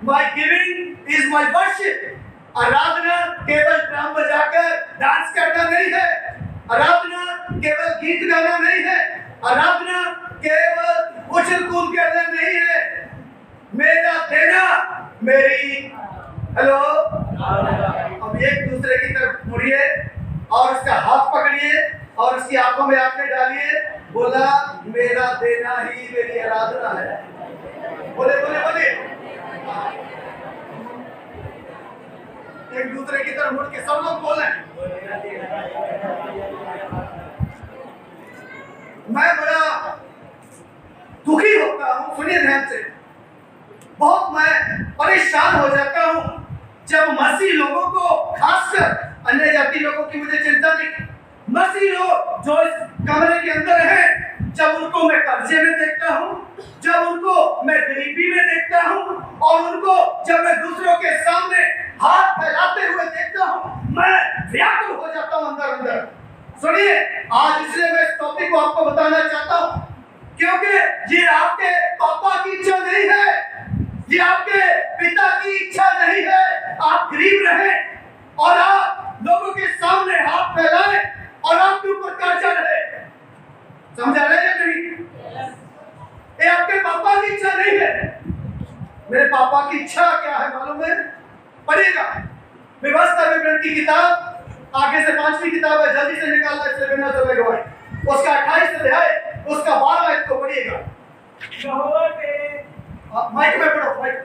My giving is my worship. आराधना केवल drum बजाकर dance करना नहीं है, आराधना केवल गीत गाना नहीं है, आराधना केवल उछल कूद करना नहीं है। मेरा देना मेरी हेलो अब एक दूसरे की तरफ मुड़िए और उसका हाथ पकड़िए और उसकी आंखों में आंखें डालिए। बोला मेरा देना ही मेरी आराधना है। बोले बोले बोले एक दूसरे की तरफ मुड़ के सब लोग बोले। मैं बड़ा दुखी होता हूँ, सुनिए ध्यान से, बहुत मैं परेशान हो जाता हूँ जब मसीह लोगों को, खासकर अन्य जाति लोगों की मुझे चिंता नहीं, मसीह लोग जो इस कमरे के अंदर हैं, जब उनको मैं कर्जे में देखता हूँ, जब उनको मैं गरीबी में देखता हूँ और उनको जब मैं दूसरों के सामने हाथ फैलाते हुए देखता हूँ, मैं व्याकुल हो जाता हूँ अंदर अंदर। सुनिए, आज इसलिए मैं इस टॉपिक को आपको बताना चाहता हूँ क्योंकि ये आपके पापा की इच्छा नहीं है, ये आपके पिता की इच्छा नहीं है। आप गरीब रहे और आप लोगों के सामने हाथ फैलाएं और आपके ऊपर कर्जा रहे। समझा रहे या नहीं? ये आपके पापा की इच्छा नहीं है। मेरे पापा की इच्छा क्या है मालूम है? पढ़िएगा व्यवस्था विवरण की किताब, आगे से 5वीं किताब है, जल्दी से निकालना इससे बिना समय गवाए। उसका 28 अध्याय, उसका 12 आयत को पढ़िएगा। माइक में पढ़ो, माइक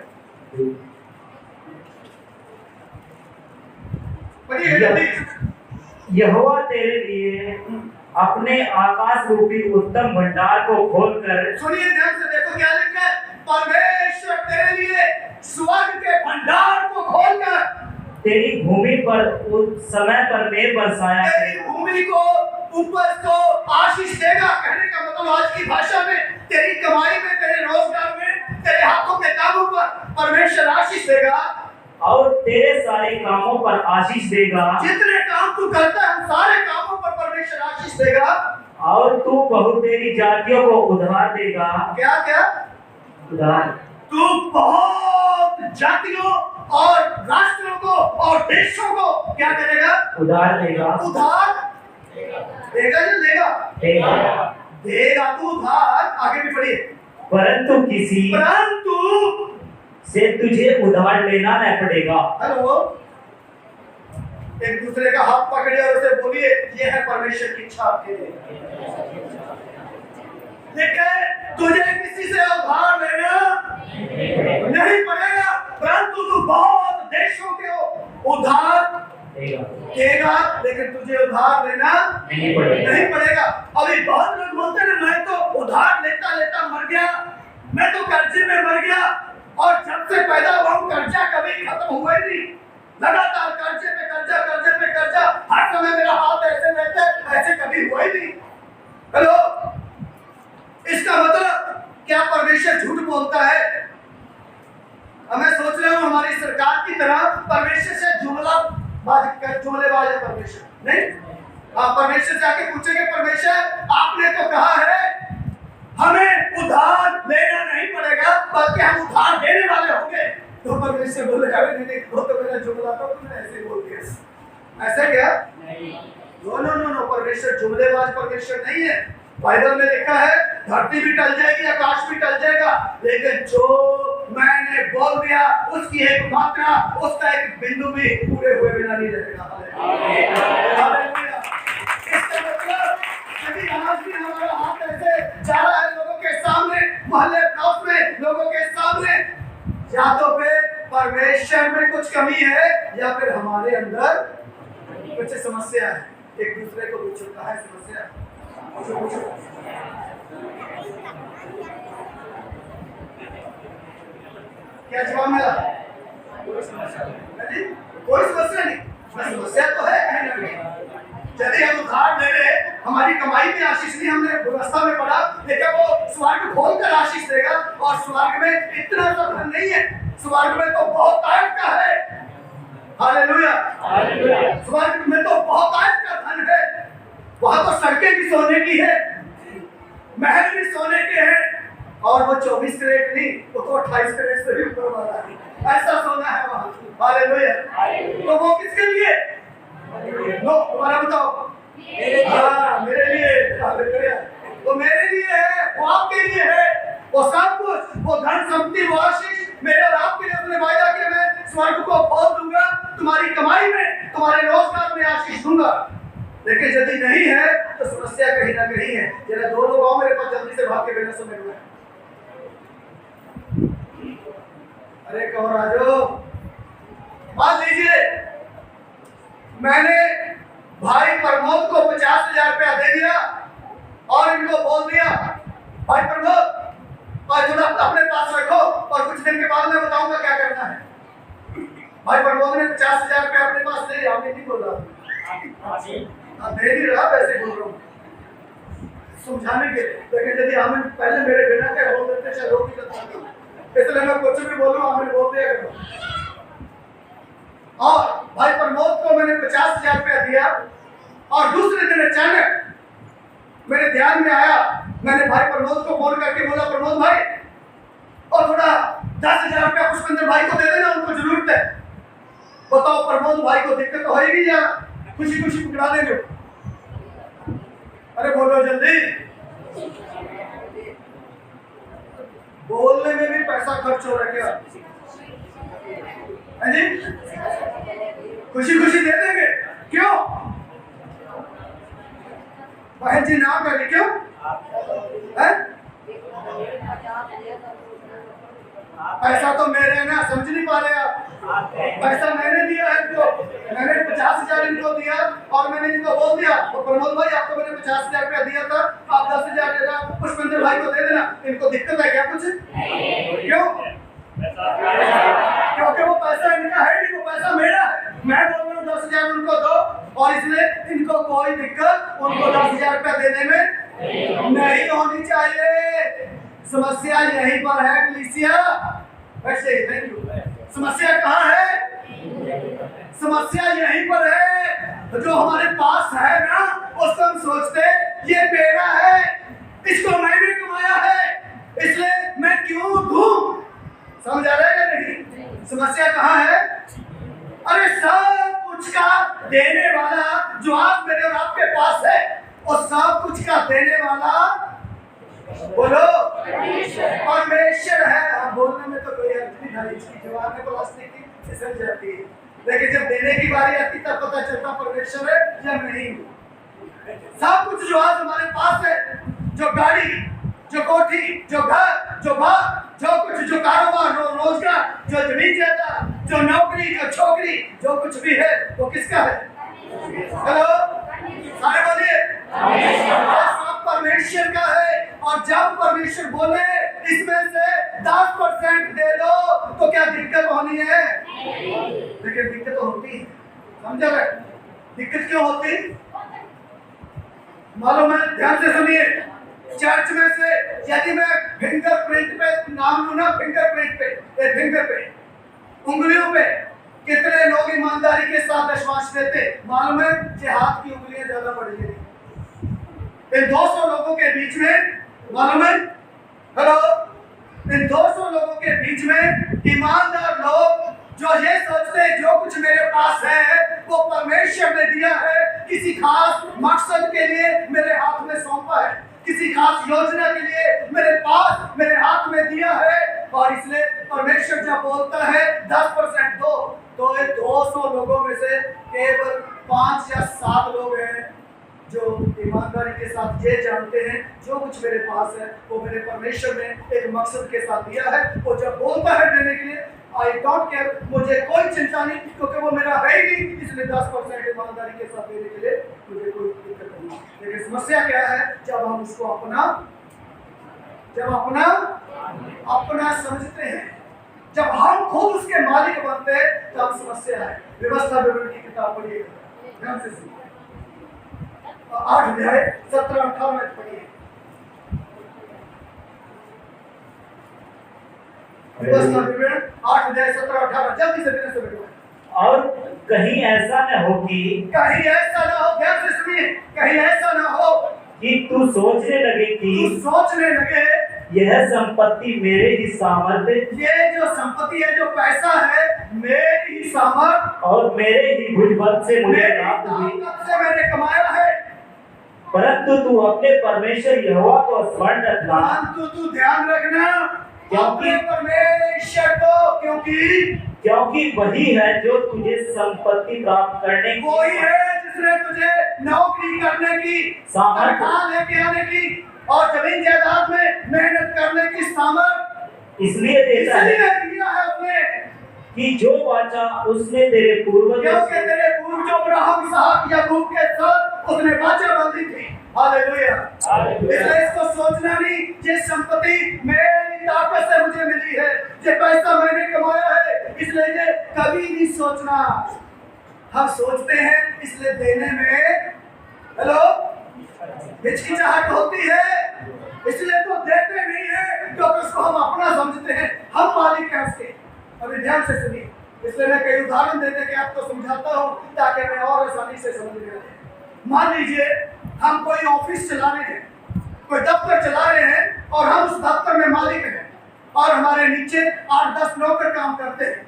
पढ़िए जल्दी। यहोवा तेरे लिए अपने आकाश रूपी उत्तम भंडार को खोलकर, सुनिए ध्यान से, देखो क्या लिखा है। परमेश्वर तेरे लिए स्वर्ग के भंडार को खोलकर तेरी भूमि पर उस समय पर मेघ बरसाया, तेरी भूमि को ऊपर को आशीष देगा। कहने का मतलब आज की भाषा में तेरी कमाई में, तेरे रोजगार में, तेरे हाथों के कामों पर परमेश्वर आशीष देगा और तेरे सारे कामों पर आशीष देगा। जितने काम तू करता है उन सारे कामों पर परमेश्वर आशीष देगा और तू बहुतेरी जातियों को उधार देगा। क्या क्या उधार? तू बहुत जातियों और राष्ट्रों को और देशों को क्या करेगा? उधार देगा। उधार देगा या लेगा? देगा। देगा तू उधार। आगे भी पढ़िए। परंतु से तुझे उधार लेना न पड़ेगा। हेलो, एक दूसरे का हाथ पकड़िए और उसे बोलिए ये है परमेश्वर की इच्छा आपके लिए। लेकिन तुझे किसी से उधार लेना नहीं पड़ेगा, परंतु तू बहुत देशों के उधार देगा, लेकिन तुझे उधार लेना नहीं पड़ेगा। अभी बहुत लोग बोलते हैं मैं तो उधार लेता लेता मर गया, मैं तो कर्जे में मर गया और जब से पैदा हुआ हूं कर्जा कभी खत्म हुआ ही नहीं। लगातार कर्जे पे कर्जा, कर्जे पे कर्जा, हर समय मेरा हाथ ऐसे रहते, ऐसे कभी हुआ ही नहीं। हेलो, इसका मतलब क्या परमेश्वर झूठ बोलता है? मैं सोच रहा हूँ हमारी सरकार की तरह परमेश्वर से जुमलेबाज है परमेश्वर नहीं। परमेश्वर से आके पूछेंगे परमेश्वर आपने तो कहा है हमें उधार लेना नहीं पड़ेगा बल्कि हम उधार देने वाले होंगे, तो परमेश्वर बोले अरे नहीं वो तो मेरा जुमला था, तुमने ऐसे बोल दिया। ऐसा क्या? नो, परमेश्वर जुमलेबाज परमेश्वर नहीं है। बाइबल में लिखा है धरती भी टल जाएगी, आकाश भी टल जाएगा, लेकिन जो मैंने बोल दिया उसकी एक मात्रा, उसका एक बिंदु भी पूरे हुए बिना नहीं रहेगा। हालेलुया। इसका मतलब यदि आज भी हमारा हाथ ऐसे जा रहा है लोगों के सामने, मोहल्ले पड़ोस में लोगों के सामने, या तो फिर परमेश्वर में कुछ कमी है या फिर हमारे अंदर कुछ समस्या है। एक दूसरे को पूछता है समस्या क्या जवाब मिला? कोई समस्या नहीं, कोई समस्या नहीं। समस्या तो है कहीं ना कहीं। यदि हम उधार ले रहे, हमारी कमाई में आशीष नहीं, हमने व्यवस्था में पढ़ा, लेकिन वो स्वर्ग खोलकर आशीष देगा और स्वर्ग में इतना तो धन नहीं है, स्वर्ग में तो बहुत आयत का है। हालेलुया। स्वर्ग में तो बहुत आयत का धन है, वहां तो सड़कें भी सोने की है, महल भी सोने के हैं, और वो 24 कैरेट नहीं, वो तो 28 कैरेट से भी ऊपर वाला है। ऐसा सोना है वहां। हालेलुया। तो वो किसके लिए? नो, तुम्हारा बताओ। हाँ, मेरे लिए। हालेलुया। वो मेरे लिए है, वो आपके लिए है। वो सब कुछ, वो धन संपत्ति, वो आशीष मेरे और आपके लिए उसने वायदा किया, मैं स्वर्ग को खोल दूंगा, तुम्हारी कमाई में, तुम्हारे रोजगार में आशीष दूंगा। लेकिन यदि नहीं है तो समस्या कहीं ना कहीं है। जरा दो लोग आओ मेरे पास जल्दी से, भाग के बिना समय हुआ। अरे कहो राजो, मान लीजिए मैंने भाई प्रमोद को 50,000 रुपया दे दिया और इनको बोल दिया, भाई प्रमोद और थोड़ा अपने पास रखो और कुछ दिन के बाद मैं बताऊंगा क्या करना है। भाई प्रमोद ने 50,000 रुपया अपने पास ले लिया, हमने नहीं बोला, दे नहीं रहा, वैसे बोल रहा हूँ समझाने के लिए। लेकिन यदि हमें पहले मेरे बिना क्या बोल देते, चलो की करता, इसलिए मैं कुछ भी बोलूँ हमें बोल दिया करो। और भाई प्रमोद को मैंने 50,000 रुपया दिया और दूसरे दिन अचानक मेरे ध्यान में आया, मैंने भाई प्रमोद को फोन करके बोला, प्रमोद भाई और थोड़ा 10,000 रुपया पुष्पेंद्र भाई को दे देना, उनको जरूरत है। बताओ प्रमोद भाई को दिक्कत तो होगी या खुशी खुशी पकड़ा देंगे? अरे बोलो जल्दी। बोलने में भी पैसा खर्च हो रहा है क्या? जी खुशी खुशी दे देंगे, क्यों? बहन जी ना करें, क्यों है? पैसा तो मेरे ना, समझ नहीं पा रहे आप। पैसा मैंने दिया है इनको, मैंने 50,000 इनको दिया और मैंने इनको बोल दिया, तो प्रमोद भाई आपको मैंने 50,000 रुपया दिया था, आप 10,000 देना, पुष्पेंद्र भाई को दे देना। इनको दिक्कत है क्या कुछ? क्यों? क्योंकि वो पैसा इनका है नहीं, वो पैसा मेरा है। मैं बोल रहा हूँ 10,000 उनको दो और इसलिए इनको कोई दिक्कत उनको 10,000 रुपया देने में नहीं होनी चाहिए। समस्या यहीं पर है कलीसिया। वैसे थैंक यू। समस्या कहाँ है? समस्या यहीं पर है। जो हमारे पास है ना, उसको हम सोचते ये मेरा है, इसको मैंने कमाया है, इसलिए मैं क्यों दूं? समझ आ रहा है या नहीं? समस्या कहाँ है? अरे सब कुछ का देने वाला जो आज मेरे और आपके पास है, और सब कुछ का देने वाला बोलो परमेश्वर है। आप बोलने में तो कोई अर्थ नहीं था, इसकी जवाब में प्लास्टिक की फिसल जाती है, लेकिन जब देने की बारी आती तब पता चलता परमेश्वर है या नहीं। सब कुछ जो आज हमारे पास है, जो गाड़ी, जो कोठी, जो घर, जो बात, जो कुछ, जो कारोबार, जो रोजगार, जो जमीन जायदाद, जो नौकरी, जो छोकरी, जो कुछ भी है, वो किसका है? हेलो, सारे बोलिए, सब परमेश्वर का है। और जब परमेश्वर बोले इसमें से 10% दे दो, तो क्या दिक्कत होनी है? लेकिन दिक्कत तो होती है, समझ रहे? दिक्कत क्यों होती? मालूम है? ध्यान से सुनिए। चर्च में से यदि मैं फिंगरप्रिंट पे नाम लूं ना, फिंगरप्रिंट पे उंगलियों पे कितने लोग ईमानदारी के साथ विश्वास देते? मालूम है? हाथ की उंगलियां ज्यादा बढ़ गई इन 200 लोगों के बीच में। मालूम है? हेलो, इन 200 लोगों के बीच में ईमानदार लोग जो ये सोचते हैं जो कुछ मेरे पास है वो परमेश्वर ने दिया है, किसी खास मकसद के लिए मेरे हाथ में सौंपा है, किसी खास योजना के लिए मेरे पास, मेरे हाथ में दिया है, और इसलिए परमेश्वर जब बोलता है 10% दो, तो ये 200 लोगों में से केवल 5 या 7 लोग हैं जो ईमानदारी के साथ ये जानते हैं जो कुछ मेरे पास है वो मेरे परमेश्वर ने एक मकसद के साथ दिया है। वो जब बोलता है देने के लिए, आई डोंट केयर, मुझे कोई चिंता नहीं, क्योंकि वो मेरा है ही नहीं, इसलिए 10% ईमानदारी के साथ देने के लिए मुझे कोई दिक्कत नहीं। लेकिन समस्या क्या है? जब हम उसको अपना समझते हैं, जब हम खुद उसके मालिक बनते हैं, तब समस्या है। व्यवस्था विवरण की किताब पढ़िएगा, ध्यान से सुनिए, 8 अध्याय 17-18 में पढ़िए। व्यवस्था विवरण 8 अध्याय 17-18, जल्दी से बिना समय और कहीं ऐसा न हो कि, कहीं ऐसा ना हो, ध्यान से सुनिए, कहीं ऐसा ना हो कि तू सोचने लगे यह संपत्ति मेरे ही सामर्थ्य ये जो संपत्ति है, जो पैसा है, मेरी ही सामर्थ और मेरे ही भुजबल से मुझे मेरी प्राप्त हुई, ताकत से मैंने कमाया है। परंतु तू अपने परमेश्वर यहोवा को स्मरण रखना, परंतु तू ध्यान रखना अपने परमेश्वर को, क्योंकि वही है जो तुझे संपत्ति प्राप्त करने की वही है जिसने तुझे नौकरी करने की, सामर्थ, तनख्वाह लेके आने की और जमीन जायदाद में मेहनत करने की सामर्थ इसलिए देता है इसलिए दिया है उसने कि जो वाचा उसने तेरे पूर्वजों क्योंकि से तेरे पूर्वजों अब्राहम, इसहाक, याकूब के साथ उसने वाचा बांधी थी। हालेलुया। इसलिए इसको सोचना नहीं, ये संपत्ति मेरी ताकत से मुझे मिली है, ये पैसा मैंने कमाया है, इसलिए ये कभी नहीं सोचना। हम सोचते हैं इसलिए देने में हेलो हिचकिचाहट होती है, इसलिए तो देते नहीं है क्योंकि उसको हम अपना समझते हैं, हम मालिक हैं उसके। अभी ध्यान से सुनिए, इसलिए मैं कई उदाहरण देते कि आपको समझाता हूँ ताकि मैं और आसानी से समझ में आए। मान लीजिए हम कोई ऑफिस चला रहे हैं, कोई दफ्तर चला रहे हैं और हम उस दफ्तर में मालिक हैं और हमारे नीचे 8-10 नौकर काम करते हैं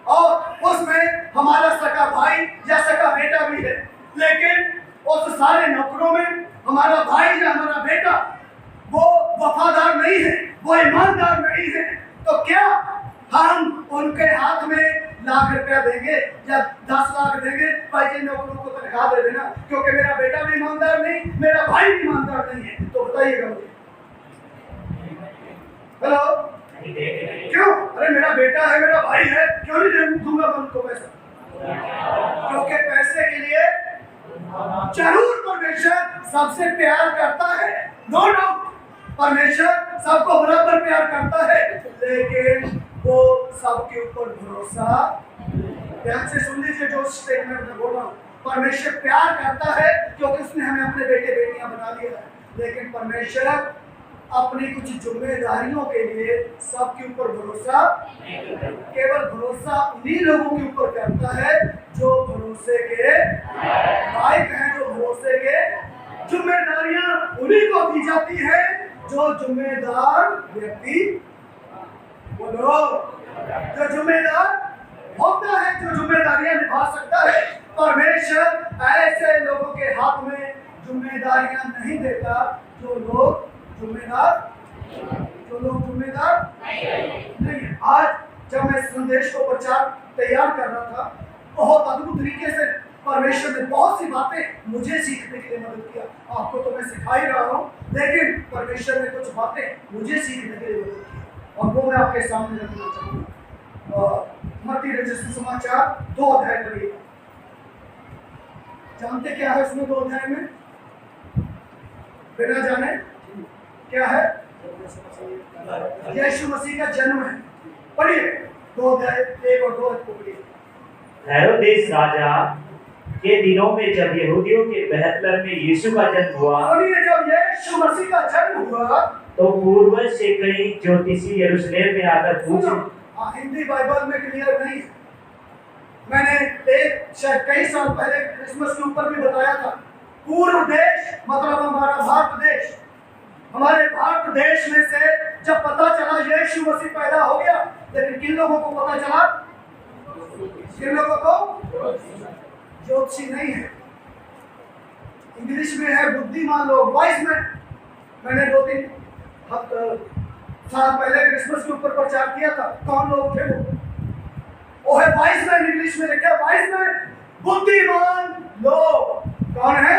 और उसमें हमारा सगा भाई या सगा बेटा भी है, लेकिन उस सारे नौकरों में हमारा भाई या हमारा बेटा वो वफादार नहीं है, वो ईमानदार नहीं है, तो क्या हम उनके हाथ में ₹1,00,000 देंगे या 10 लाख देंगे? भाई जी नौकरों को तनख्वाह दे देना क्योंकि मेरा बेटा भी ईमानदार नहीं, मेरा भाई भी ईमानदार नहीं है, तो बताइएगा मुझे। हेलो, क्यों? अरे मेरा बेटा है, मेरा भाई है, क्यों नहीं दूंगा मैं उनको पैसा? क्योंकि पैसे के लिए जरूर परमेश्वर सबसे प्यार करता है, नो डाउट परमेश्वर सबको बराबर प्यार करता है, लेकिन वो सबके ऊपर भरोसा। ध्यान से सुन लीजिए जो स्टेटमेंट मैं बोल रहा हूँ। परमेश्वर प्यार करता है क्योंकि उसने हमें अपने बेटे बेटियां बना दिया है, लेकिन परमेश्वर अपनी कुछ जिम्मेदारियों के लिए सबके ऊपर भरोसा केवल भरोसा उन्हीं लोगों के ऊपर करता है जो भरोसे के लायक हैं, जो भरोसे के। जिम्मेदारियां उन्हीं को दी जाती है जो जिम्मेदार व्यक्ति, बोलो, जो जिम्मेदार होता है, जो जिम्मेदारियां निभा सकता है। परमेश्वर ऐसे लोगों के हाथ में जिम्मेदारियां नहीं देता जो लोग जिम्मेदार नहीं। आज जब मैं संदेश को प्रचार तैयार कर रहा था, बहुत अद्भुत तरीके से परमेश्वर ने बहुत सी बातें मुझे सीखने के लिए मदद किया। आपको तो मैं सिखा ही रहा हूँ, लेकिन परमेश्वर ने कुछ बातें मुझे सीखने के लिए मदद की और वो मैं आपके सामने रखना चाहूँगा। मत्ती रचित समाचार 2 अध्याय पढ़िएगा। जानते क्या है उसमें 2 अध्याय में? बिना जाने क्या है? यीशु मसीह का जन्म है। पढ़िए 2 अध्याय 1 और 2 को पढ़िए। हेरोदेस राजा के दिनों में जब यहूदियों के बेथलेहम में यीशु का जन्म हुआ, जब यीशु मसीह का जन्म हुआ तो पूर्वज से कई ज्योतिषी यरूशलेम में आकर पूछे। हिंदी बाइबल में क्लियर नहीं है। मैंने शायद कई साल पहले क्रिसमस के ऊपर भी बताया था। पूर्व देश मतलब हमारा भारत देश, हमारे भारत देश में से जब पता चला यीशु मसीह पैदा हो गया, लेकिन किन लोगों को पता चला? किन लोगों को? ज्योतिषी नहीं है, इंग्लिश में है बुद्धिमान लोग, वाइज मैन। मैंने 2-3 साल पहले क्रिसमस के ऊपर प्रचार किया था। कौन लोग थे वो है वाइज मैन, इंग्लिश में लिखा वाइज मैन, बुद्धिमान लोग। कौन है?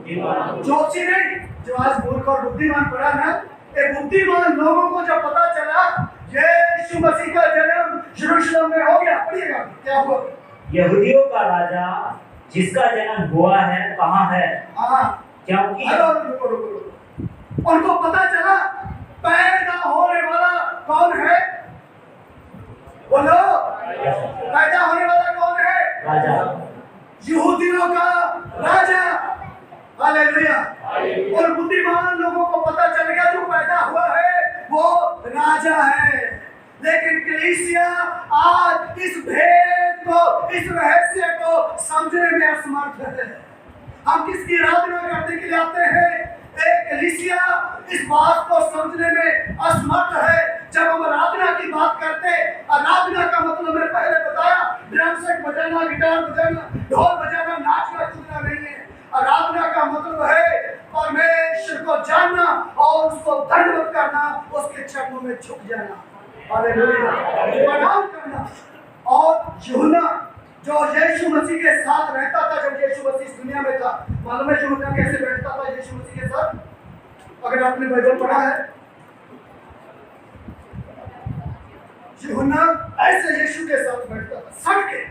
ज्योतिषी नहीं, जो आज मूर्ख और बुद्धिमान पढ़ा ना, ये बुद्धिमान लोगों को जब पता चला यीशु मसीह का जन्म यरूशलेम में हो गया। पढ़िएगा क्या हुआ। यहूदियों का राजा जिसका जन्म हुआ है कहाँ है? क्योंकि उनको पता चला पैदा होने वाला कौन है? बोलो, पैदा होने वाला कौन है? राजा, यहूदियों का राजा। हालेलुया। और बुद्धिमान लोगों को पता चल गया जो पैदा हुआ है वो राजा है। लेकिन कलीसिया आज इस भेद को, इस रहस्य को समझने में असमर्थ है। हम किसकी आराधना करने के लिए आते हैं? एक कलीसिया इस बात को समझने में असमर्थ है। जब हम आराधना की बात करते, आराधना का मतलब मैं पहले बताया, ड्रम सेट बजाना, गिटार बजाना, ढोल बजाना, नाचना कूदना नहीं है। आराधना का मतलब है परमेश्वर को जानना और उसको दंडवत करना, उसके चरणों में झुक जाना, हालेलुया, प्रणाम करना। और यूहन्ना जो यीशु मसीह के साथ रहता था, जब यीशु मसीह इस दुनिया में था, मालूम है यूहन्ना कैसे बैठता था यीशु मसीह के साथ? अगर आपने बाइबल पढ़ा है, यूहन्ना ऐसे यीशु के साथ बैठता था, सट के,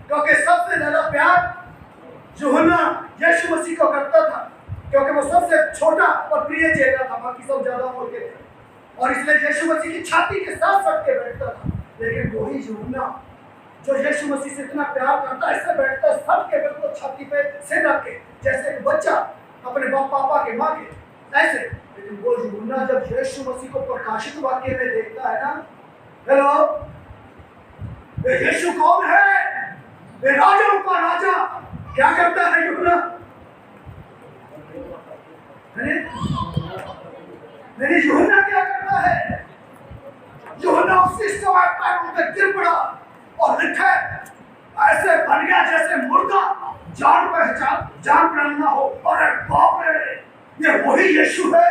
क्योंकि सबसे ज्यादा प्यार यूहन्ना यीशु मसीह को करता था, क्योंकि वो सबसे छोटा और प्रिय चेला था, बाकी सब ज्यादा उम्र के थे, और इसलिए यीशु मसीह की छाती के साथ सट के बैठता था। लेकिन वही यूहन्ना जो यीशु मसीह से इतना प्यार करता है, ऐसे बैठता है सट के बिल्कुल छाती पे सिर रख के, जैसे एक बच्चा अपने बाप पापा के माँ के ऐसे। लेकिन वो यूहन्ना जब यीशु मसीह को प्रकाशित वाक्य में देखता है ना, हेलो, ये यीशु कौन है? ये राजाओं का राजा। क्या करता है यूहन्ना? नहीं, यूहन्ना क्या करता है? यूहन्ना उसी समय पैरों पे गिर पड़ा और लिखा ऐसे बन गया जैसे मुर्दा, जान प्राण ना हो। और बाप रे, ये वही यीशु है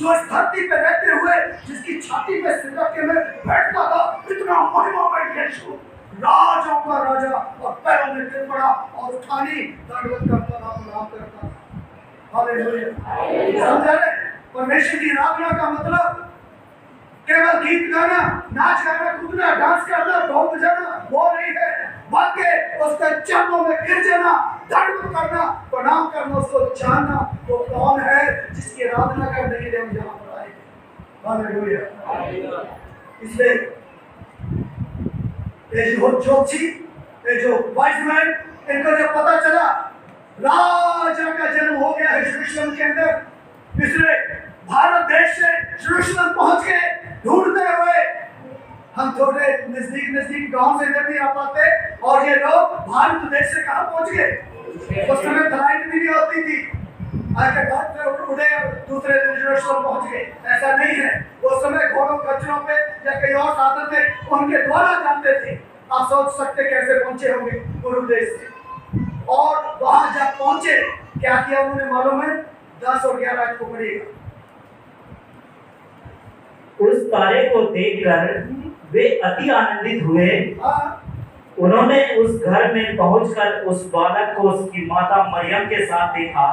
जो इस धरती पे रहते हुए जिसकी छाती पे सिर रख के मैं बैठता था। इतना महिमामय यीशु, राजाओं का राजा, और पैरों में गिर पड़ा और उठानी दंडवत करता था, प्रणाम करता था। हालेलुया, समझ रहे? परमेश्वर की आराधना का मतलब केवल गीत गाना, नाच गाना, कूदना, डांस करना, ढोल बजाना वो नहीं है, बल्कि उसके चरणों में गिर जाना, दंडवत करना, प्रणाम करना, उसको जानना वो कौन है जिसकी आराधना करने के लिए हम यहाँ पर आए हैं। हालेलुया। इसलिए ये जो जोशी, ये जो वाइज मैन, इनको जब पता चला राजा का जन्म हो गया है यरूशलेम के अंदर, इसलिए भारत देश से यरूशलेम पहुंच गए ढूंढते हुए। हम थोड़े नजदीक गांव से इधर नहीं आ पाते, और ये लोग भारत देश से कहां पहुंच गए? उस समय फ्लाइट भी नहीं होती थी, आके घर से उड़े दूसरे दिन यरूशलेम पहुंच गए, ऐसा नहीं है। उस समय घोड़ों, खच्चरों पे या कई और साधन थे, उनके द्वारा जाते थे। आप सोच सकते कैसे पहुंचे होंगे पूर्व देश से। और वहां जब पहुंचे, क्या किया उन्होंने मालूम है? 10 और 11 को पढ़ेगा। उस तारे को देखकर वे अति आनंदित हुए। उन्होंने उस घर में पहुंचकर उस बालक को उसकी माता मरियम के साथ देखा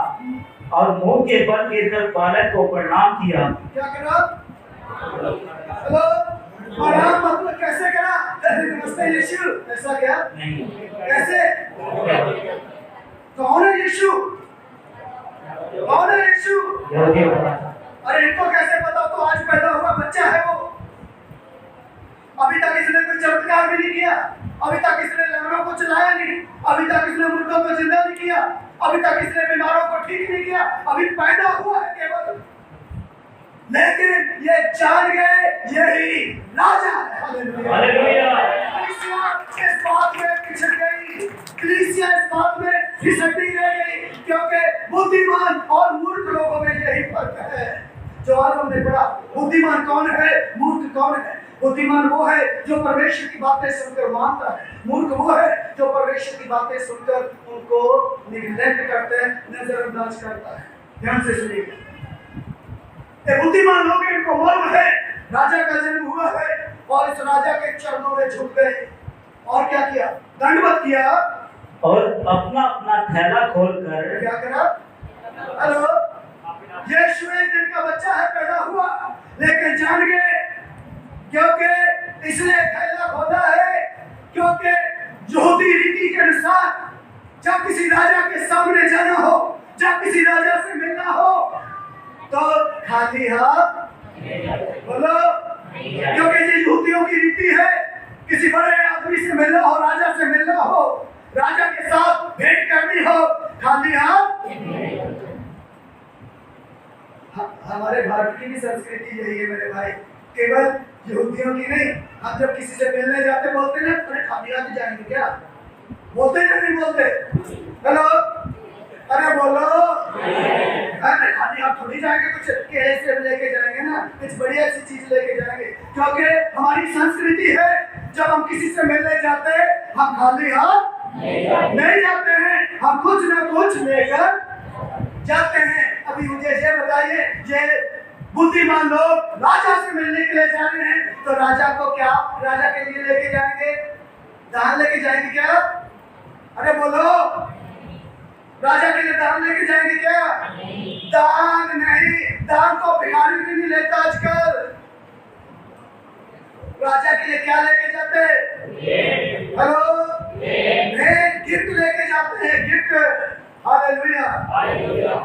और मुंह के बल गिरकर बालक को प्रणाम किया। क्या करा? हेलो, प्रणाम मतलब कैसे करा? नमस्ते यीशु, ऐसा क्या? नहीं। कैसे? कौन है यीशु? कौन है यीशु? अरे इनको कैसे पता? तो आज पैदा हुआ बच्चा है वो। अभी तक इसने कोई चमत्कार भी नहीं किया, अभी तक इसने लंगड़ों को चलाया नहीं, अभी तक इसने मुर्दों को जिंदा नहीं किया, अभी तक इसने बीमारों को ठीक नहीं किया, अभी पैदा हुआ है केवल। लेकिन ये जान गए यही राजा है। हालेलुया। कलीसिया इस बात में पिछड़ गई, कलीसिया इस बात में फिसलती रह गई, क्योंकि बुद्धिमान और मूर्ख लोगों में यही फर्क है जो आज हमने पढ़ा। बुद्धिमान कौन है, मूर्ख कौन है? बुद्धिमान वो है जो परमेश्वर की बातें सुनकर मानता है, मूर्ख वो है जो परमेश्वर की बातें सुनकर उनको निग्लेक्ट करते हैं, नजरअंदाज करता है। ध्यान से सुनिए, बुद्धिमान लोग, इनको मालूम है राजा का जन्म हुआ है, और इस राजा के चरणों में झुक गए और क्या किया? दंडवत किया और अपना अपना थैला खोलकर क्या करा? हेलो, यीशु एक दिन का बच्चा है, पैदा हुआ, लेकिन जान गए क्योंकि इसने थैला खोला है, क्योंकि यहूदी रीति के अनुसार जब किसी राजा के सामने जाना हो, जब किसी राजा से मिलना हो, तो खाली हाथ बोलो, क्योंकि ये यहूदियों की रीति है। किसी बड़े आदमी से मिलना हो, राजा से मिलना हो, राजा के साथ भेंट करनी हो, खाली हाथ। हमारे भारत की भी संस्कृति यही है मेरे भाई, केवल यहूदियों की नहीं। हम जब किसी से मिलने जाते बोलते ना, अरे खाली हाथ जाएंगे क्या? बोलते या नहीं बोलते? हेलो, अरे बोलो। अरे खाली आप थोड़ी जाएंगे, कुछ केले सेब लेके जाएंगे ना, कुछ बढ़िया सी चीज लेके जाएंगे, क्योंकि हमारी संस्कृति है जब हम किसी से मिलने जाते हैं हम खाली हाथ नहीं जाते हैं, हम कुछ ना कुछ लेकर जाते हैं। अभी मुझे ये बताइए, ये बुद्धिमान लोग राजा से मिलने के लिए जा रहे हैं तो राजा को क्या राजा के लिए लेके जाएंगे? दान लेके जाएंगे क्या? अरे बोलो, राजा के लिए दान लेके जाएंगे क्या? दान नहीं, दान तो भिखारी भी नहीं लेता आजकल। राजा के लिए क्या लेके जाते हैं? हेलो, भेंट गिफ्ट लेके जाते हैं, गिफ्ट। हालेलुया।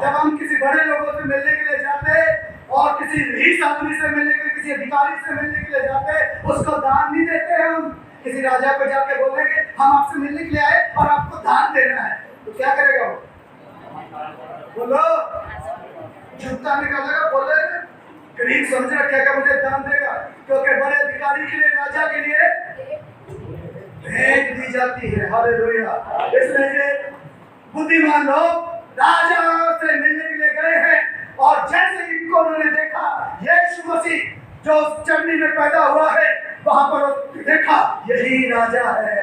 जब हम किसी बड़े लोगों से मिलने के लिए जाते हैं और किसी रीस आदमी से मिलने के लिए, किसी अधिकारी से मिलने के लिए जाते हैं, उसको दान नहीं देते हैं। हम किसी राजा को जाके बोलेंगे हम आपसे मिलने के लिए आए और आपको दान देना है, तो क्या करेगा वो? बोलो, जूता निकालेगा, बोलेगा गरीब समझ रखा क्या मुझे दान देगा? क्योंकि बड़े अधिकारी के लिए, राजा के लिए भेंट दी जाती है। हालेलुया। इसलिए बुद्धिमान लोग राजा से मिलने के लिए गए हैं और जैसे ही इनको उन्होंने देखा, यीशु मसीह जो उस चरनी में पैदा हुआ है वहां पर देखा यही राजा है।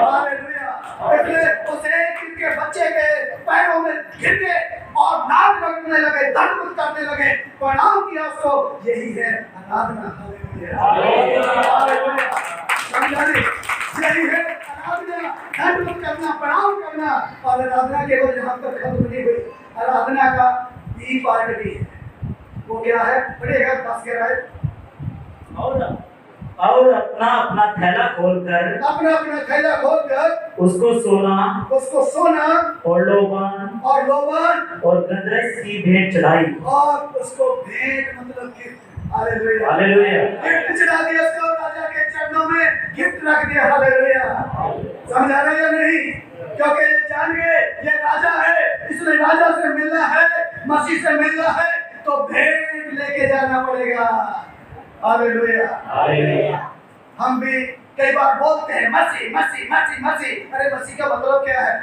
हालेलुया। इसलिए उस एक इनके बच्चे के पैरों में गिर गए और नाक रगड़ने लगे, दंड करने लगे, प्रणाम किया उसको, यही है आराधना। हालेलुया। समझाने यही है आराधना, दंड करना, प्रणाम करना। और आराधना केवल यहाँ तक खत्म नहीं हुई, आराधना का बी पार्ट भी है। वो क्या है? पढ़िएगा 10 है। और अपना अपना थैला खोलकर उसको सोना और लोबान और गंधरस की भेंट चढ़ाई। और उसको भेंट मतलब गिफ्ट। हालेलुया। हालेलुया। गिफ्ट चढ़ा दिया उसको, राजा के चरणों में गिफ्ट रख दिया। हालेलुया। समझ आ रहा है या नहीं? क्योंकि जान गए ये राजा है, इसलिए राजा से मिलना है, मसीह से मिलना है तो भेंट लेके जाना पड़ेगा। हालेलुया। हम भी कई बार बोलते हैं मसीह मसीह मसीह मसीह। अरे मसीह का मतलब क्या है?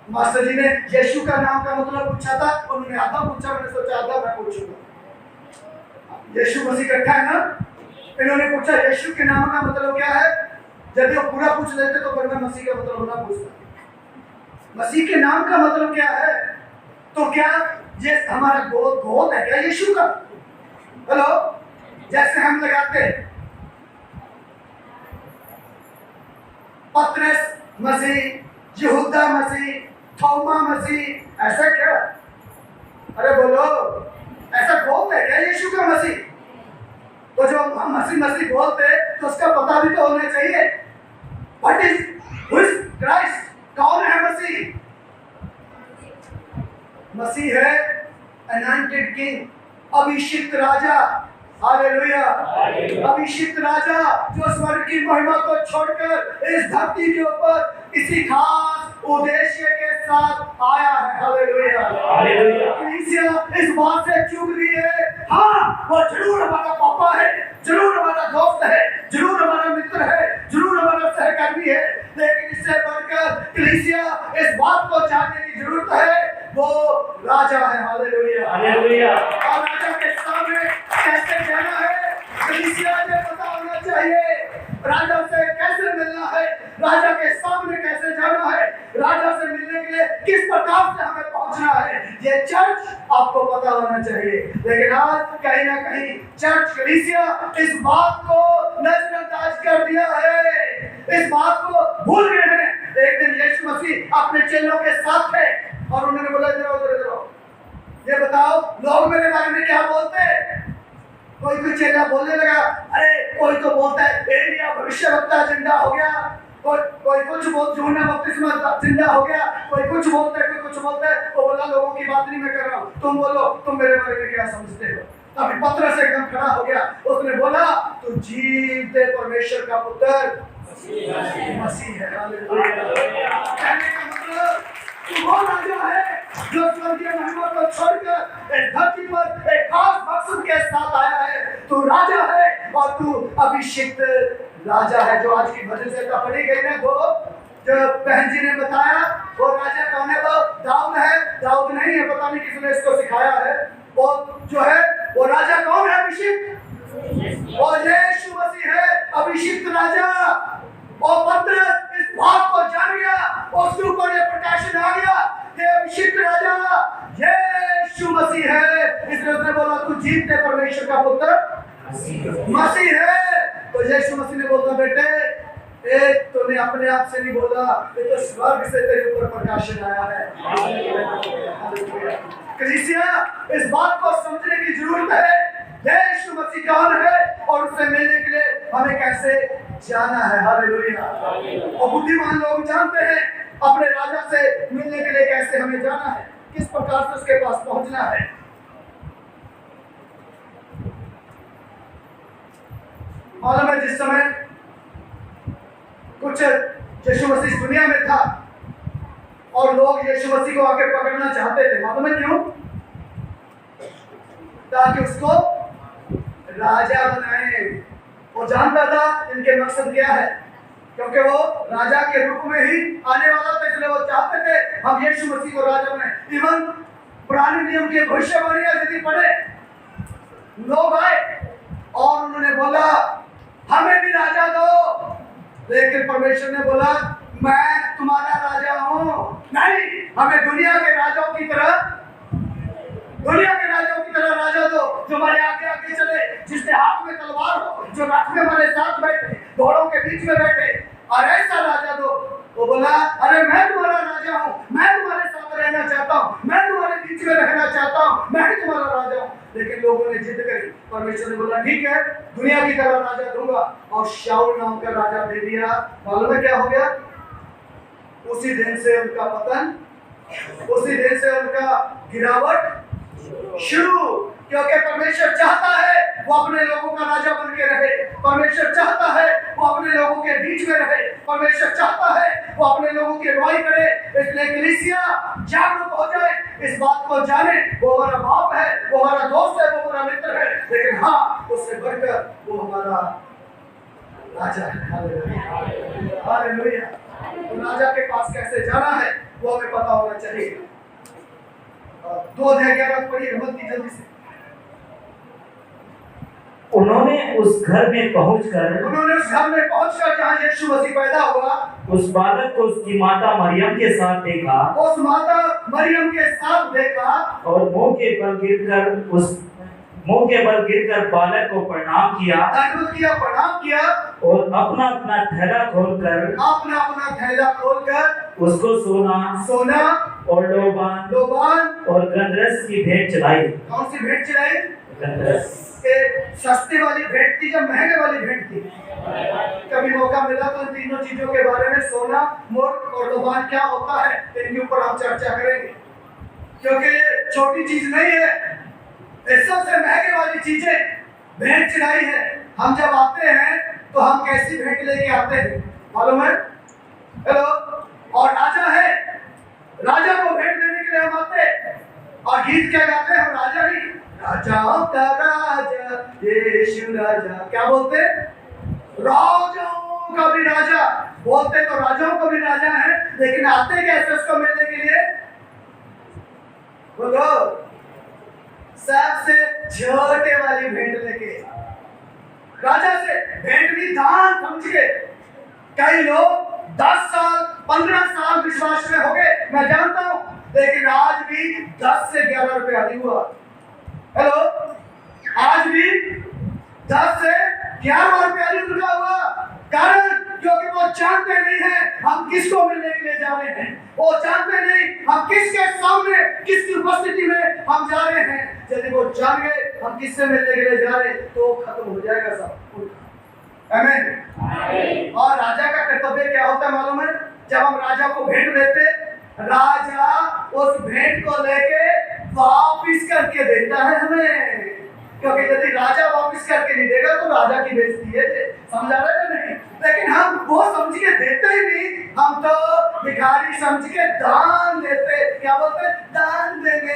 मास्टर जी ने यीशु का नाम का मतलब पूछा था, उन्होंने आधा पूछा, मैंने सोचा आधा मैं पूछूंगा। यीशु मसीह इकट्ठा है ना, इन्होंने पूछा यीशु के नाम का मतलब क्या है। यदि वो पूरा पूछ लेते तो फिर मैं मसीह का मतलब ना पूछता। मसीह के नाम का मतलब क्या है? तो क्या ये हमारा गोद है क्या यीशु का? हेलो, जैसे हम लगाते हैं पतरस मसीह, यहूदा मसीह, थोमा मसीह, ऐसा क्या? अरे बोलो, ऐसा गोद है क्या यीशु का मसीह? तो जो हम मसीह बोलते हैं तो उसका पता भी तो होना चाहिए। What is Christ? कौन है मसीह? मसीह है अनॉइंटेड किंग, अभिषिक्त राजा। हालेलुया। अभिषिक्त राजा जो स्वर्ग की महिमा को छोड़कर इस धरती के ऊपर किसी खास उद्देश्य के साथ आया है। हालेलुया। कलीसिया इस बात से चूक रही है, हाँ वो जरूर हमारा पापा है, जरूर हमारा दोस्त है, जरूर हमारा मित्र है, जरूर हमारा सहकर्मी है, लेकिन इससे बढ़कर कलीसिया इस बात को जानने की जरूरत है वो राजा है। हालेलुया। हालेलुया। और राजा के सामने कैसे जाना है कलीसिया ने पता होना चाहिए। राजा से कैसे मिलना है, राजा के सामने कैसे जाना है, राजा से मिलने के लिए किस प्रकार से हमें पहुंचना है, ये चर्च आपको पता होना चाहिए। लेकिन आज कहीं ना कहीं चर्च कलीसिया इस बात को नजरअंदाज कर दिया है, इस बात को भूल गए हैं। एक दिन यीशु मसीह अपने चेलों के साथ थे और उन्होंने बोला इधर आओ, ये बताओ लोग मेरे बारे में क्या बोलते हैं? कोई चेला बोलने लगा, अरे कोई तो बोलता है एलिया भविष्यवक्ता जिंदा हो गया, कोई कुछ बोल यूहन्ना बपतिस्मा जिंदा हो गया, कोई कुछ बोलता है, कोई कुछ बोलता है। वो बोला लोगों की बात नहीं मैं कर रहा हूँ, तुम बोलो तुम मेरे बारे में क्या समझते हो? अभी पतरस एकदम खड़ा हो गया, उसने बोला तू जीवते परमेश्वर का पुत्र मसीह है। हालेलुया। कहने का मतलब तू वो राजा है जो स्वर्गीय महिमा को छोड़कर इस धरती पर एक खास मकसद के साथ आया है। तू राजा है और तू अभिषिक्त राजा है। जो आज की भजन से पढ़ी गई ना, वो जो बहन जी ने बताया वो राजा कौन है? वो दाऊद है। दाऊद नहीं है, पता नहीं किसने इसको सिखाया है। वो जो है वो राजा कौन है? अभिषिक्त। वो यीशु मसीह है, अभिषिक्त राजा। और पतरस इस बात को जान गया, उसके ऊपर ये प्रकाशन आ गया, ये अभिषिक्त राजा यीशु मसीह है। इसलिए उसने बोला तू जीते परमेश्वर का पुत्र मसीह है। तो यीशु मसीह ने बोला बेटे एक तूने अपने आप से नहीं बोला, ये तो स्वर्ग से तेरे ऊपर प्रकाशन आया है। कलीसिया इस बात को समझने की जरूरत है यीशु मसीह कौन है और उससे मिलने के लिए हमें कैसे जाना है। हालेलुया। और बुद्धिमान लोग जानते हैं अपने राजा से मिलने के लिए कैसे हमें जाना है, किस प्रकार से उसके पास पहुंचना है। मालूम है जिस समय कुछ यीशु मसीह इस दुनिया में था और लोग यीशु मसीह को आके पकड़ना चाहते थे, मालूम है क्यों? ताकि उसको राजा बनाए। वो जानता था इनके मकसद क्या है, क्योंकि वो राजा के रूप में ही आने वाला था, इसलिए वो चाहते थे हम यीशु मसीह को राजा बनाए। इवन पुराने नियम की भविष्यवाणियां यदि पढ़े, लोग आए और उन्होंने बोला हमें भी राजा दो, लेकिन परमेश्वर ने बोला मैं तुम्हारा राजा हूं। नहीं, हमें दुनिया के राजाओं की तरह राजा दो, जो हमारे आगे आगे चले, जिसके हाथ में तलवार हो, जो रथ में हमारे साथ बैठे, घोड़ों के बीच में बैठे, और ऐसा राजा दो। वो बोला अरे मैं तुम्हारा राजा हूं, मैं तुम्हारे साथ रहना चाहता हूं, मैं तुम्हारे बीच में रहना चाहता हूं, मैं ही तुम्हारा राजा हूं। लेकिन लोगों ने जिद करी। परमेश्वर ने बोला ठीक है दुनिया की तरह राजा दूंगा, और शाऊल नाम का राजा दे दिया। मालूम है क्या हो गया? उसी दिन से उनका पतन, उसी दिन से उनका गिरावट शुरू। क्योंकि परमेश्वर चाहता है वो अपने लोगों का राजा बन के रहे, परमेश्वर चाहता है वो अपने लोगों के बीच में रहे, परमेश्वर चाहता है वो अपने लोगों की अगुवाई करे। इसलिए कलीसिया जागरूक हो जाए, इस बात को जाने वो हमारा बाप है, वो हमारा दोस्त है, वो हमारा मित्र है, लेकिन हाँ उससे बढ़कर वो हमारा राजा है। हालेलुया। तो राजा के पास कैसे जाना है वो हमें पता होना चाहिए। 2:11 पढ़िए जल्दी से। उन्होंने उस घर में पहुंचकर जहाँ यीशु मसीह पैदा हुआ, उस बालक को उसकी माता मरियम के साथ देखा, उस माता मरियम के साथ देखा, और मुंह के बल गिरकर बालक को प्रणाम किया, और अपना अपना थैला खोलकर उसको सोना और लोबान और गंधरस की भेंट चढ़ाई। कौन सी भेंट चढ़ाई? गंधरस। सस्ती वाली भेंट थी या महंगे वाली भेंट थी? कभी मौका मिला तो इन तीनों चीजों के बारे में, सोना, मुर्ग और लोबान क्या होता है, इनके ऊपर हम चर्चा करेंगे, क्योंकि ये छोटी चीज नहीं है। सबसे महंगे वाली चीजें भेंट चढ़ाई है। हम जब आते हैं तो हम कैसी भेंट लेके आते हैं मालूम है? हेलो। और राजा है, राजा को भेंट देने के लिए हम आते हैं, और गीत क्या गाते हैं? हम राजा नहीं, राजाओं का राजा यीशु राजा। क्या बोलते? राजाओं का भी राजा बोलते, तो राजाओं को भी राजा है, लेकिन आते कैसे उसको मिलने के लिए? बोलो। सबसे छोटे वाली भेंट लेके, राजा से भेंट भी दान समझ के। कई लोग 10 साल 15 साल विश्वास में हो गए, मैं जानता हूं, लेकिन आज भी 10 से 11 रुपया नहीं हुआ। हेलो। आज भी 10 से 11 रुपया नहीं रुका हुआ। कारण क्योंकि वो जानते नहीं है हम किसको मिलने के लिए जा रहे हैं, वो जानते नहीं हम किसके सामने, किसकी उपस्थिति में हम जा रहे हैं। यदि वो जान गए हम किससे मिलने के लिए जा रहे हैं तो खत्म हो जाएगा सब। आमीन। और राजा का कर्तव्य क्या होता है मालूम है? जब हम राजा को भेंट देते, राजा उस भेंट को लेके वापिस करके देता है हमें, क्योंकि यदि राजा वापिस करके नहीं देगा तो राजा की बेइज्जती है। समझा रहे हैं नहीं? लेकिन हम वो समझ के देते ही नहीं, हम तो भिखारी समझ के दान देते। क्या बोलते? दान देंगे,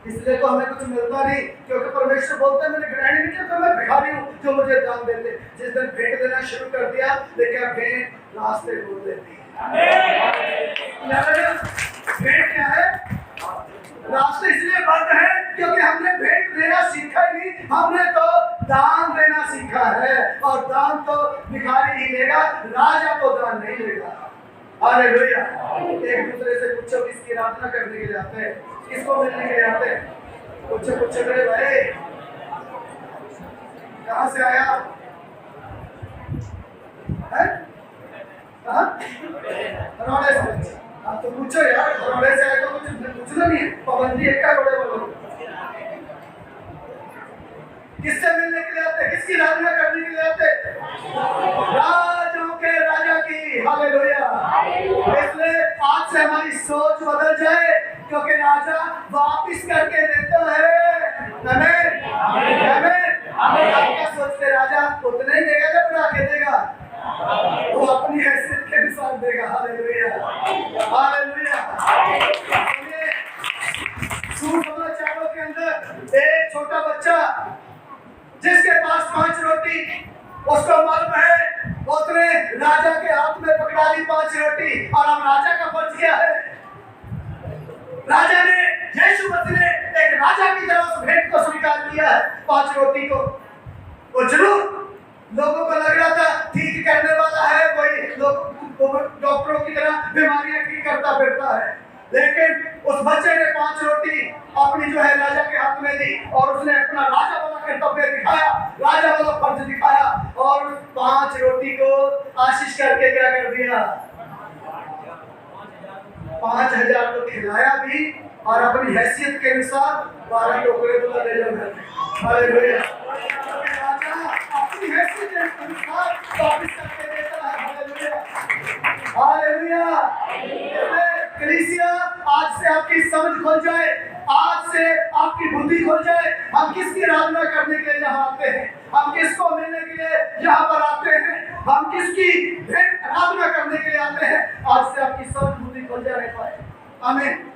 इसलिए तो हमें कुछ मिलता नहीं, क्योंकि परमेश्वर बोलते हैं मैंने ग्रहण नहीं किया तो मैं भिखारी हूँ। जो मुझे दान देते। जिस दिन भेंट देना शुरू कर दिया, लेकिन भेंट रास्ते खोल देती है। भेंट क्या है? रास्ते इसलिए बंद है क्योंकि हमने भेंट देना सीखा ही नहीं, हमने तो दान देना सीखा है। और दान तो भिखारी ही लेगा, राजा तो दान नहीं लेगा। हालेलुया। एक दूसरे से पूछो, किसकी आराधना करने के लिए आते हैं, किसको मिलने के लिए आते हैं? पूछो पूछो मेरे भाई, कहाँ से आया है? कहाँ? बड़ौदे से। हाँ तो पूछो यार, बड़ौदे से आए तो कुछ पूछना नहीं है, पाबंदी है क्या? बड़े बोलो, किससे मिलने के लिए आते? किसकी आराधना करने के लिए आते? राजाओं के राजा की। हालेलुया। इसलिए आज से हमारी सोच बदल जाए, क्योंकि राजा वापिस करके देता है। आमीन आमीन। आप क्या सोचते? राजा उतना ही देगा जब बढ़ा के देगा, वो अपनी हैसियत के अनुसार देगा। Hallelujah hallelujah. सुसमाचारों के अंदर एक छोटा बच्चा जिसके पास 5 रोटी, उसको मालूम है उसने राजा के हाथ में पकड़ा दी 5 रोटी। और अब राजा का फर्ज क्या है? राजा ने, यीशु मसीह ने एक राजा की तरह उस भेंट को स्वीकार किया है, 5 रोटी को। वो जरूर लोगों को लग रहा था ठीक करने वाला है, कोई लोग डॉक्टरों की तरह बीमारियां ठीक करता फिरता है, लेकिन उस बच्चे ने 5 रोटी अपनी जो है राजा के हाथ में दी और उसने अपना राजा वाला कर्तव्य दिखाया, राजा वाला फर्ज दिखाया और उस 5 रोटी को आशीष करके क्या कर दिया? 5000 को खिलाया भी और अपनी हैसियत के अनुसार 12 टोकरे तो ले जाओ। हालेलुया। राजा अपनी हैसियत के अनुसार वापस करके देता है। Hallelujah hallelujah. कलीसिया, आज से आपकी समझ खुल जाए, आज से आपकी बुद्धि खुल जाए। हम किसकी आराधना करने के लिए यहाँ आते हैं, हम किसको मिलने के लिए यहाँ पर आते हैं, हम किसकी आराधना करने के लिए आते हैं, आज से आपकी समझ बुद्धि खुल जाने पाए। आमीन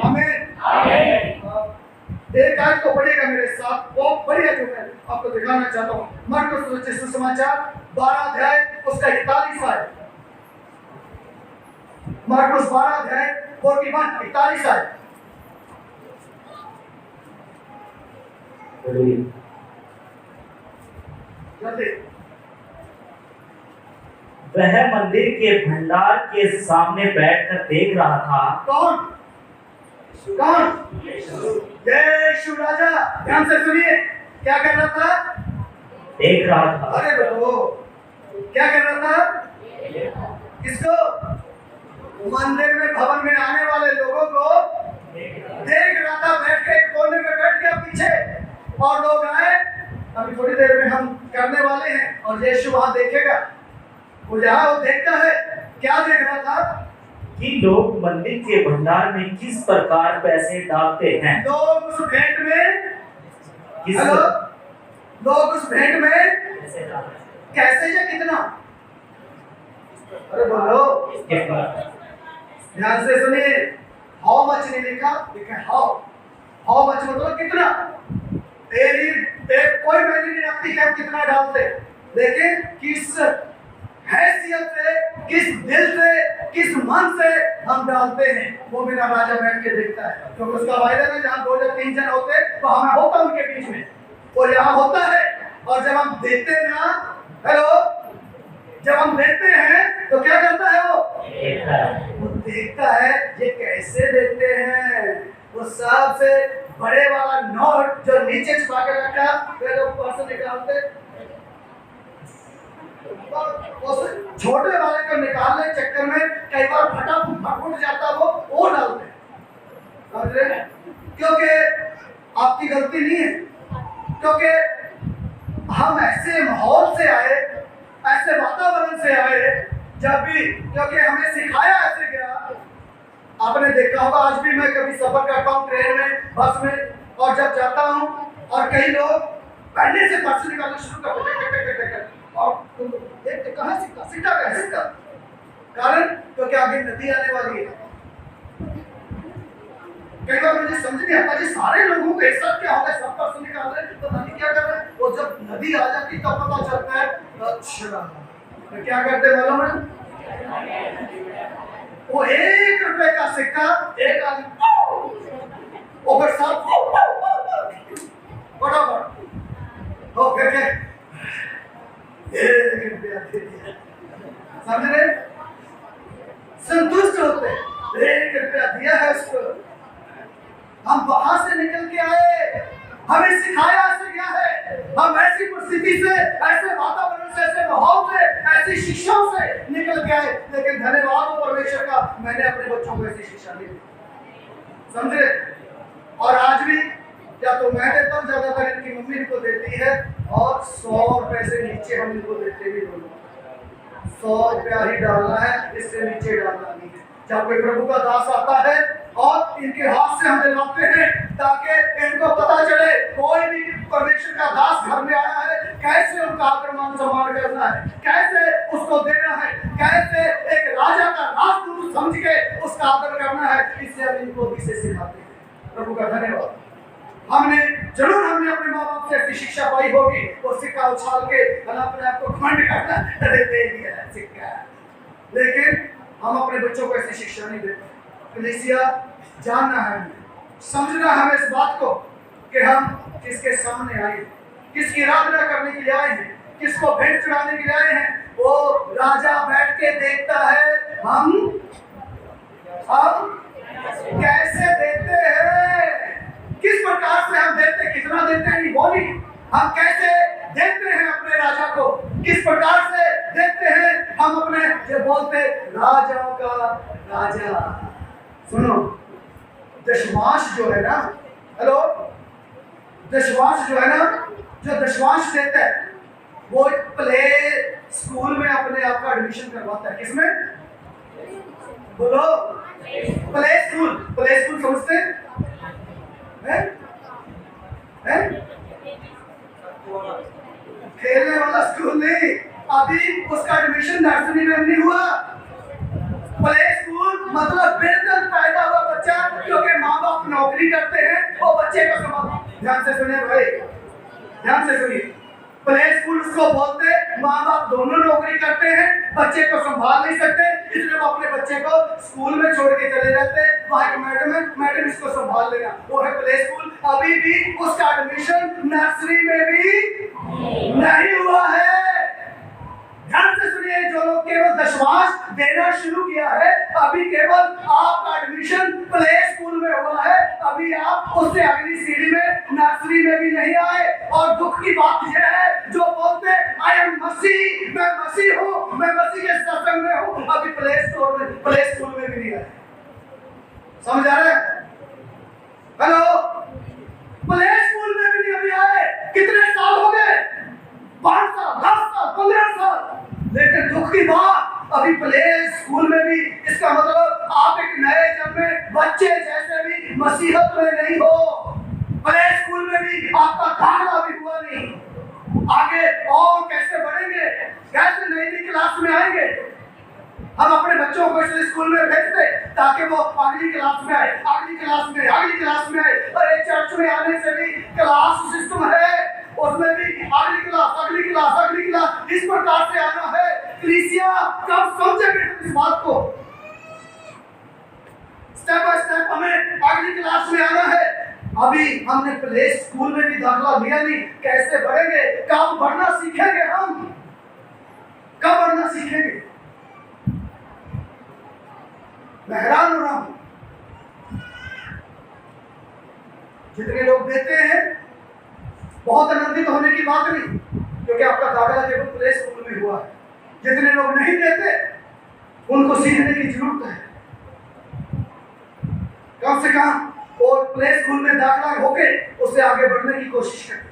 आमीन। एक आयत को पढ़ेगा मेरे साथ, बहुत बढ़िया जो मैं आपको दिखाना चाहता हूँ। मरकुस सुसमाचार 12 अध्याय उसका 41 आयत। मार्कुस 12 अध्याय 41 41 आयत। वह मंदिर के भंडार के सामने बैठकर देख रहा था। कौन कौन? यीशु राजा। ध्यान से सुनिए, क्या कर रहा था? देख रहा था। अरे देखो, क्या कर रहा था? किसको? मंदिर में, भवन में आने वाले लोगों को देख रहा था, बैठ के कोने में बैठ गया पीछे। और लोग आए, अभी थोड़ी देर में हम करने वाले हैं और यीशु वहां देखेगा। वो जहां वो देखता है, क्या देख रहा था? कि लोग मंदिर के भंडार में किस प्रकार पैसे डालते हैं। लोग उस भेंट में लोग उस भेंट में कैसे या कितना? अरे बोलो, ध्यान से सुनिए। हाउ मच नहीं लिखा, लिखा हाउ मच मतलब कितना। कोई वैल्यू नहीं रखती कि हम कितना डालते, लेकिन किस हैसियत से, किस दिल से, किस मन से हम डालते हैं, वो मेरा राजा बैठ के देखता है। क्योंकि उसका वायदा है, जहाँ 2 या 3 जन होते तो हमें होता उनके बीच में, और यहाँ होता है। और जब हम देते हैं ना, हेलो, जब हम देते हैं तो क्या करता है? वो देखता है ये कैसे देते हैं। वो सबसे बड़े वाला नोट जो नीचे छुपा के रखा, फिर वो पर्स निकालते, छोटे वाले को निकालने चक्कर में कई बार फट जाता, वो डालते। क्योंकि आपकी गलती नहीं है, क्योंकि हम ऐसे माहौल से आए, ऐसे वातावरण से आए, जब भी, क्योंकि हमें सिखाया ऐसे गया। आपने देखा होगा, आज भी मैं कभी सफर करता हूँ ट्रेन में, बस में, और जब जाता हूँ और कई लोग पहले से पर्स निकालना शुरू करते, और तुम देखते कहाँ सीखा कैसे सीखा? कारण क्योंकि आगे नदी आने वाली है। कई बार मुझे समझ नहीं आता जी, सारे लोगों को एक साथ क्या होगा, सब पर्स निकाल रहे हैं, तो नदी क्या कर रहे हैं? वो जब नदी आ जाती तब पता चलता है। अच्छा तो क्या करते मालूम है? वो 1 रुपए का सिक्का एक आदमी और सब बराबर हो गए, 1 रुपया दे दिया, समझ रहे? संतुष्ट होते, 1 रुपया दिया है उसको। हम वहां से निकल के आए, हमें सिखाया ऐसे गया है, हम ऐसी परिस्थिति से, ऐसे वातावरण से, ऐसे माहौल से, ऐसी शिक्षाओं से निकल के आए, लेकिन धन्यवाद हो परमेश्वर का, मैंने अपने बच्चों को ऐसी शिक्षा दी, समझे? और आज भी या तो मैं देता हूँ, ज्यादातर इनकी मम्मी इनको देती है, और 100 रुपए से नीचे हम इनको देते भी नहीं। 100 रुपया ही डालना है, इससे नीचे डालना नहीं है। जब कोई प्रभु का दास आता है और इनके हाथ से हम दिलवाते हैं, ताकि इनको पता चले कोई भी परमेश्वर का दास घर में आया है, कैसे उनका आदर मान सम्मान करना है, कैसे उसको देना है, कैसे एक राजा का राजदूत समझ के उसका आदर करना है। इससे हम इनको भी से सिखाते हैं। प्रभु का धन्यवाद। हमने अपने माँ बाप से ऐसी शिक्षा पाई होगी, वो सिक्का उछाल के अपने आप को घमंड करना, अरे दे दिया है सिक्का, लेकिन हम अपने बच्चों को ऐसी शिक्षा नहीं देते। कलीसिया जानना है, समझना है हमें इस बात को कि हम किसके सामने आए, किसकी आराधना करने के लिए आए हैं, किसको भेंट चढ़ाने के लिए आए हैं। वो राजा बैठ के देखता है हम कैसे देते हैं, किस प्रकार से हम देते, कितना देते हैं, वो नहीं, हम कैसे देते हैं अपने राजा को, किस प्रकार से देते हैं हम अपने, जो बोलते राजाओं का राजा। सुनो, दशमांश जो है ना, हेलो, दशमांश जो है ना, जो दशमांश देता है वो प्ले स्कूल में अपने आप का एडमिशन करवाता है। किसमें? बोलो, प्ले स्कूल समझते हैं? खेलने वाला स्कूल नहीं, अभी उसका एडमिशन नर्सरी में नहीं हुआ। प्ले स्कूल मतलब बिल्कुल पैदा हुआ बच्चा, क्योंकि माँ बाप नौकरी करते हैं, वो बच्चे का संभाल। ध्यान से सुनिए भाई, ध्यान से सुनिए। प्ले स्कूल उसको बोलते, माँ बाप दोनों नौकरी करते हैं, बच्चे को संभाल नहीं सकते, इसलिए वो अपने बच्चे को स्कूल में छोड़ के चले जाते। वहाँ एक मैडम इसको संभाल लेना, वो है प्ले स्कूल। अभी भी उसका एडमिशन नर्सरी में भी नहीं हुआ है। ध्यान से सुनिए, जो लोग केवल दशमांश देना शुरू किया है, अभी केवल आपका एडमिशन प्ले स्कूल में हुआ है, अभी आप उससे अगली सीढ़ी में नर्सरी में भी नहीं आए। और दुख की बात यह है, जो बोलते आई एम मसीह, मैं मसीह हूँ, मैं मसीह के सत्संग में हूँ, अभी प्ले स्कूल में भी नहीं आए। समझ आ रहा है? हेलो, प्ले स्कूल में भी नहीं अभी आए। कितने साल हो गए? 5 साल, 10 साल, 15 साल। लेकिन दुख की बात, अभी प्ले स्कूल में भी, इसका मतलब आप एक नए जन्मे बच्चे जैसे भी मसीहत में नहीं हो। प्ले स्कूल में भी आपका दाखिला भी हुआ नहीं। आगे और कैसे बढ़ेंगे, कैसे नई क्लास में आएंगे? हम अपने बच्चों को इस स्कूल में भेजते ताकि वो अगली क्लास में आए, अगली क्लास में आए। अरे चर्च में आने से भी क्लास सिस्टम है, उसमें भी अगली क्लास इस प्रकार से आना है। कलीसिया कब समझेंगे इस बात को? स्टेप बाय स्टेप हमें अगली क्लास में आना है। अभी हमने प्ले स्कूल में भी दाखिला लिया नहीं, कैसे बढ़ेंगे? कब बढ़ना सीखेंगे? हम कब बढ़ना सीखेंगे? मैं हैरान हो रहा हूं, जितने लोग देते हैं, बहुत आनंदित होने की बात नहीं, क्योंकि आपका दाखिला केवल प्ले स्कूल में हुआ है। जितने लोग नहीं देते, उनको सीखने की जरूरत है। कम से कम वो प्ले स्कूल में दाखिला होके उससे आगे बढ़ने की कोशिश करें।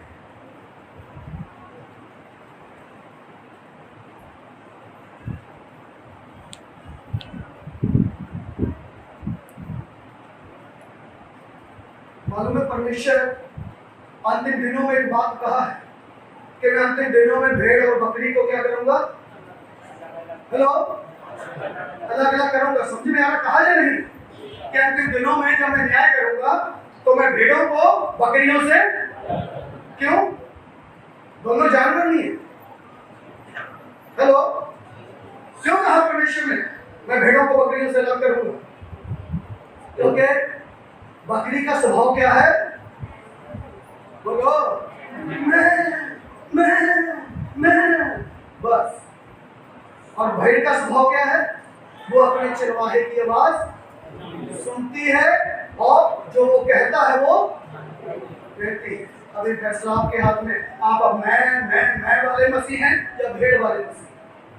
मालूम है, परमेश्वर अंतिम दिनों में एक बात कहा है कि मैं अंतिम दिनों में भेड़ और बकरी को क्या करूंगा? हेलो, अलग अलग करूंगा। समझ में आ रहा? कहा या नहीं कि अंतिम दिनों में जब मैं न्याय करूंगा तो मैं भेड़ों को बकरियों से, क्यों? दोनों जानवर नहीं है। हेलो, क्यों कहा परमेश्वर ने मैं भेड़ों को बकरियों से अलग करूंगा? क्योंकि बकरी का स्वभाव क्या है? बोलो, मैं बस। और भेड़ का स्वभाव क्या है? वो अपने चरवाहे की आवाज सुनती है और जो वो कहता है वो कहती है। अभी फैसला आपके हाथ में। आप अब मैं वाले मसीह हैं या भेड़ वाले मसीह?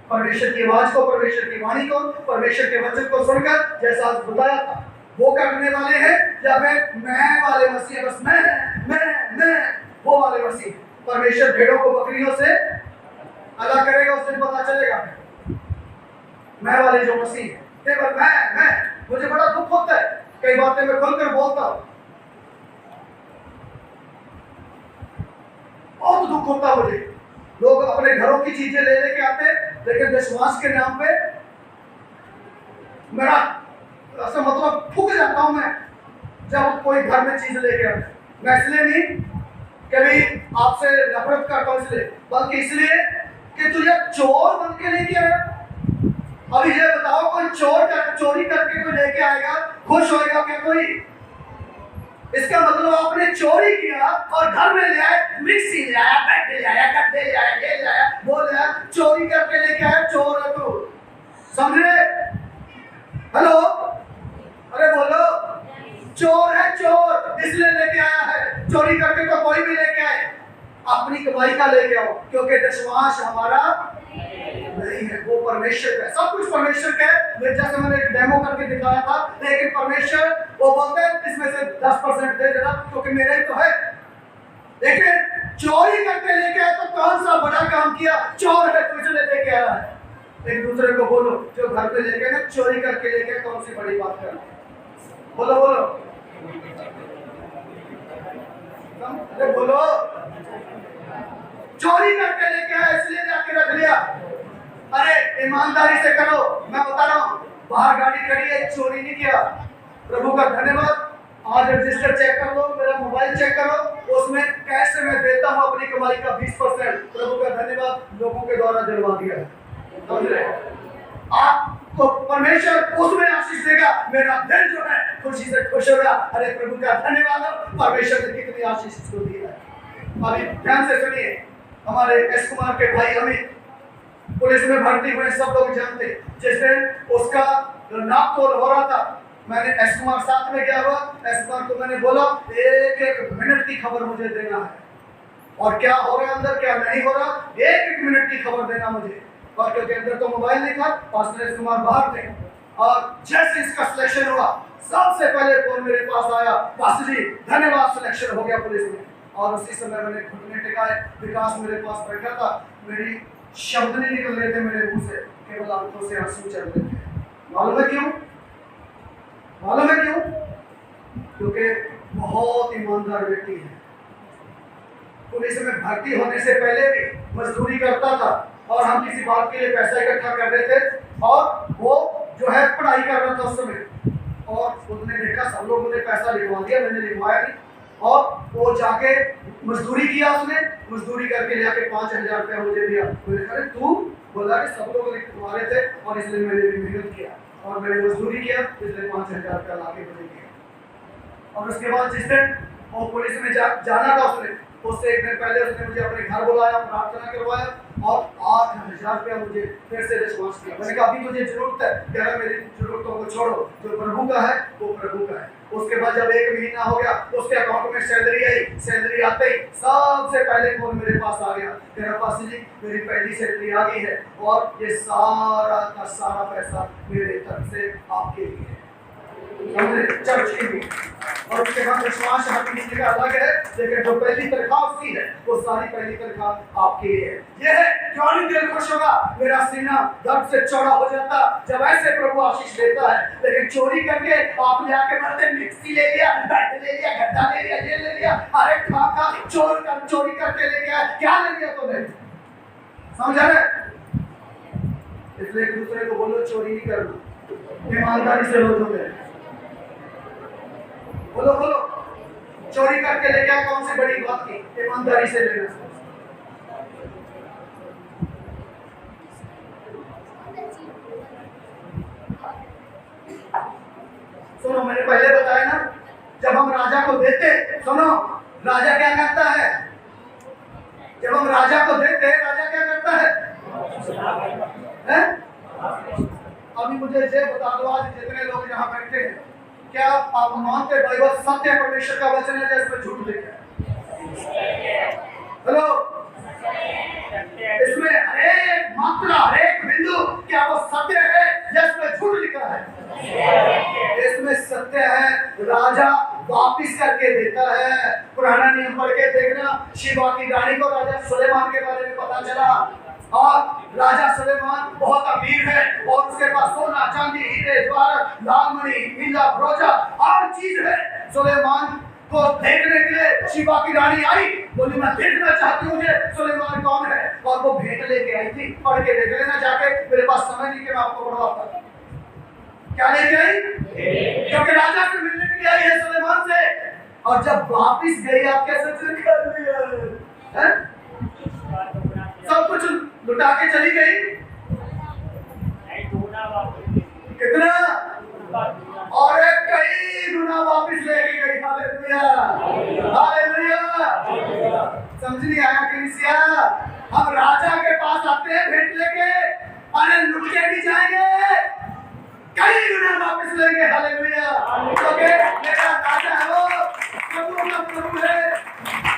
परमेश्वर की आवाज को, परमेश्वर की वाणी को, परमेश्वर के वचन को सुनकर जैसा आज बताया था वो करने वाले हैं, या मैं वाले मसीह? बस मैं वो वाले मसीह। परमेश्वर भेड़ों को बकरियों से अलग करेगा, उस दिन पता चलेगा। मैं वाले जो मसीह है, केवल मैं मुझे बड़ा दुख होता है, कई बातें मैं खुलकर बोलता हूं, बहुत दुख होता मुझे। लोग अपने घरों की चीजें ले लेके आते, लेकिन विश्वास के नाम पे मेरा ऐसा मतलब फूक जाता हूं मैं जब कोई घर में चीज लेके आते। मैं इसलिए नहीं कभी आपसे नफरत करता हूं, इसलिए बल्कि इसलिए कि तुझे चोर बन के लेके आया। अभी ये बताओ, कोई चोरी करके कोई लेके आएगा, खुश होएगा क्या कोई? इसका मतलब आपने चोरी किया और घर में ले आए, मिक्सी ले आया, बैट ले आया, गड्ढे ले आया, ये ले आया, वो ले आया, चोरी करके लेके आया, चोर है तू। समझे? हेलो, अरे बोलो, चोर है, चोर इसलिए लेके आया है। चोरी करके तो कोई भी लेके आए, अपनी कमाई का लेके आओ, क्योंकि विश्वास हमारा नहीं है, वो परमेश्वर का है। सब कुछ परमेश्वर का है। जैसे मैंने एक डेमो करके दिखाया था, लेकिन परमेश्वर वो बोलते हैं इसमें से 10% दे देना, क्योंकि मेरा ही तो है। लेकिन चोरी करके लेके आए तो कौन सा बड़ा काम किया? चोर है तो इसलिए लेके आया है। एक दूसरे को बोलो, जो घर पे लेके ना चोरी करके लेके कौन सी बड़ी बात कर? बोलो बोलो, अरे बोलो, चोरी करके लेके आया इसलिए जाके रख लिया। अरे ईमानदारी से करो, मैं बता रहा हूँ, बाहर गाड़ी खड़ी है, चोरी नहीं किया। प्रभु का धन्यवाद। आज रजिस्टर चेक कर लो, मेरा मोबाइल चेक करो, उसमें कैश से मैं देता हूँ अपनी कमाई का 20%। प्रभु का धन्यवाद, लोगों के द्वारा दिलवा दिया। आपको परमेश्वर उसमें आशीष देगा। मेरा दिल जो है खुशी से खुश होगा। अरे प्रभु का धन्यवाद, परमेश्वर ने कितनी आशीष इसको दी है। अभी ध्यान से सुनिए, हमारे एस कुमार के भाई अमित पुलिस में भर्ती हुए, सब लोग जानते। जिस दिन उसका नाप तोल हो रहा था, मैंने एस कुमार साथ में गया हुआ, एस कुमार को मैंने बोला एक मिनट की खबर मुझे देना है, और क्या हो रहा है अंदर क्या नहीं हो रहा, एक मिनट की खबर देना मुझे। और क्योंकि अंदर तो मोबाइल नहीं था, पास्टर एस कुमार बाहर थे, और जैसे इसका सिलेक्शन हुआ सबसे पहले फोन मेरे पास आया, पास्टर जी धन्यवाद, सिलेक्शन हो गया पुलिस में। और उसी समय मैंने घुटने टिकाए, विकास मेरे पास बैठा था, मेरी शब्द नहीं निकल रहे थे मेरे मुंह से, केवल आंखों से आंसू चल रहे थे। मालूम है क्यों? मालूम है क्यों? क्योंकि बहुत ईमानदार व्यक्ति है। पुलिस में भर्ती होने से पहले भी मजदूरी करता था, और हम किसी बात के लिए पैसा इकट्ठा कर रहे थे, और वो जो है पढ़ाई कर रहा था उस समय, और उसने देखा सब लोग मुझे पैसा लिखवा दिया, मैंने लिखवाया नहीं, और वो जाके मजदूरी किया, उसने मजदूरी करके ले आके 5000 रुपया मुझे दिया। मैंने कहा तू बोला कि सब लोग लिखवाए थे, और इसलिए मैंने भी मेहनत किया और मैंने मजदूरी किया, इसलिए 5000 रुपया ला के मुझे दिया। और उसके बाद जिस दिन वो पुलिस में जाना था, उससे एक दिन पहले उसने मुझे अपने घर बुलाया, प्रार्थना करवाया, और 8000 रुपया मुझे फिर से विश्वास किया। मैंने कहा अभी तुझे जरूरत है, कह रहा मेरी जरूरतों को छोड़ो, जो प्रभु का है वो प्रभु का है। उसके बाद जब 1 महीना हो गया, उसके अकाउंट में सैलरी आई, सैलरी आते ही सबसे पहले फोन मेरे पास आ गया, कह रहा पास्टर जी मेरी पहली सैलरी आ गई है, और ये सारा का सारा पैसा मेरे तरफ से आपके लिए है, चर्च के लिए। और उसके बाद विश्वास हर किसी का अलग है, लेकिन जो पहली तनख्वाह उसकी है, वो सारी पहली तनख्वाह आपके लिए है। ये है, क्यों नहीं दिल खुश होगा? मेरा सीना दर्द से चौड़ा हो जाता जब ऐसे प्रभु आशीष देता है। लेकिन चोरी करके आप ले आके बोलते मिक्सी ले लिया, बैट ले लिया, गड्ढा ले लिया, ये ले लिया, अरे खाका चोरी करके ले गया, क्या ले लिया तूने? समझा रहे? इसलिए एक दूसरे को बोलो चोरी नहीं करना, ईमानदारी से लो। बोलो बोलो, चोरी करके लेके आया कौन सी बड़ी बात की? ईमानदारी से लेना। मैंने पहले बताया ना, जब हम राजा को देते, सुनो, राजा क्या करता है? जब हम राजा को देते हैं, राजा क्या करता है? अभी मुझे ये बता दो, आज जितने लोग यहाँ बैठे हैं, क्या आप मानते बाइबल सत्य परमेश्वर का वचन है या इसमें झूठ लिखा है? हेलो, इसमें हरेक मात्रा, हरेक बिंदु क्या वो सत्य है या इसमें झूठ लिखा है? इसमें सत्य है। राजा वापिस करके देता है। पुराना नियम पढ़ के देखना, शिवा की रानी को राजा सुलेमान के बारे में पता चला, और राजा सुलेमान बहुत अमीर है और उसके पास सोना, चांदी, हीरे, जवाहरात, लालमणि, हीरा, रोजा, हर चीज है। सुलेमान को देखने के लिए शिवा की रानी आई, बोली मैं देखना चाहती हूँ मुझे सुलेमान कौन है, और वो भेंट लेके आई थी। पढ़ के देख लेना जाके, मेरे पास समय नहीं कि मैं आपको पढ़वाता। क्या लेके आई? क्योंकि राजा से मिलने के लिए आई है सुलेमान से, और जब वापिस गई, आप कैसे कर लिया है? सब कुछ लुटा के चली गई। कितना? और कई गुना वापिस लेके गई। Hallelujah, hallelujah. समझ नहीं आया कलीसिया? हम राजा के पास आते हैं भेंट लेके, अरे लुट के नहीं जाएंगे, कई गुना वापिस लेंगे। हालेलुया, क्योंकि मेरा राजा है, वो प्रभु का प्रभु है,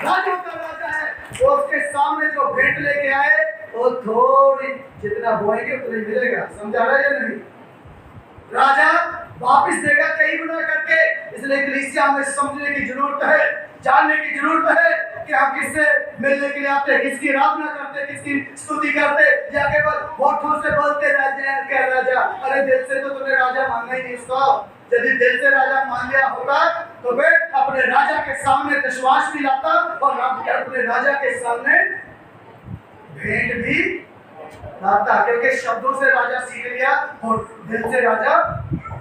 राजा का राजा है। वो उसके सामने जो भेंट लेके आए, वो थोड़ी जितना बोएंगे उतना ही मिलेगा। समझा रहा है या नहीं? राजा वापिस देगा कई गुना करके। इसलिए कलीसिया हमें समझने की जरूरत है, जानने की जरूरत है कि हम किससे मिलने के लिए आते हैं, किसकी आराधना करते, किसकी स्तुति करते, या केवल होठों से बोलते राजा क्या राजा। अरे दिल से तो तुमने राजा मानना ही नहीं उसको। यदि दिल से राजा मान लिया होगा तो वे अपने राजा के सामने विश्वास भी लाता, और अपने राजा के सामने भेंट भी लाता, क्योंकि शब्दों से राजा सीख लिया और दिल से राजा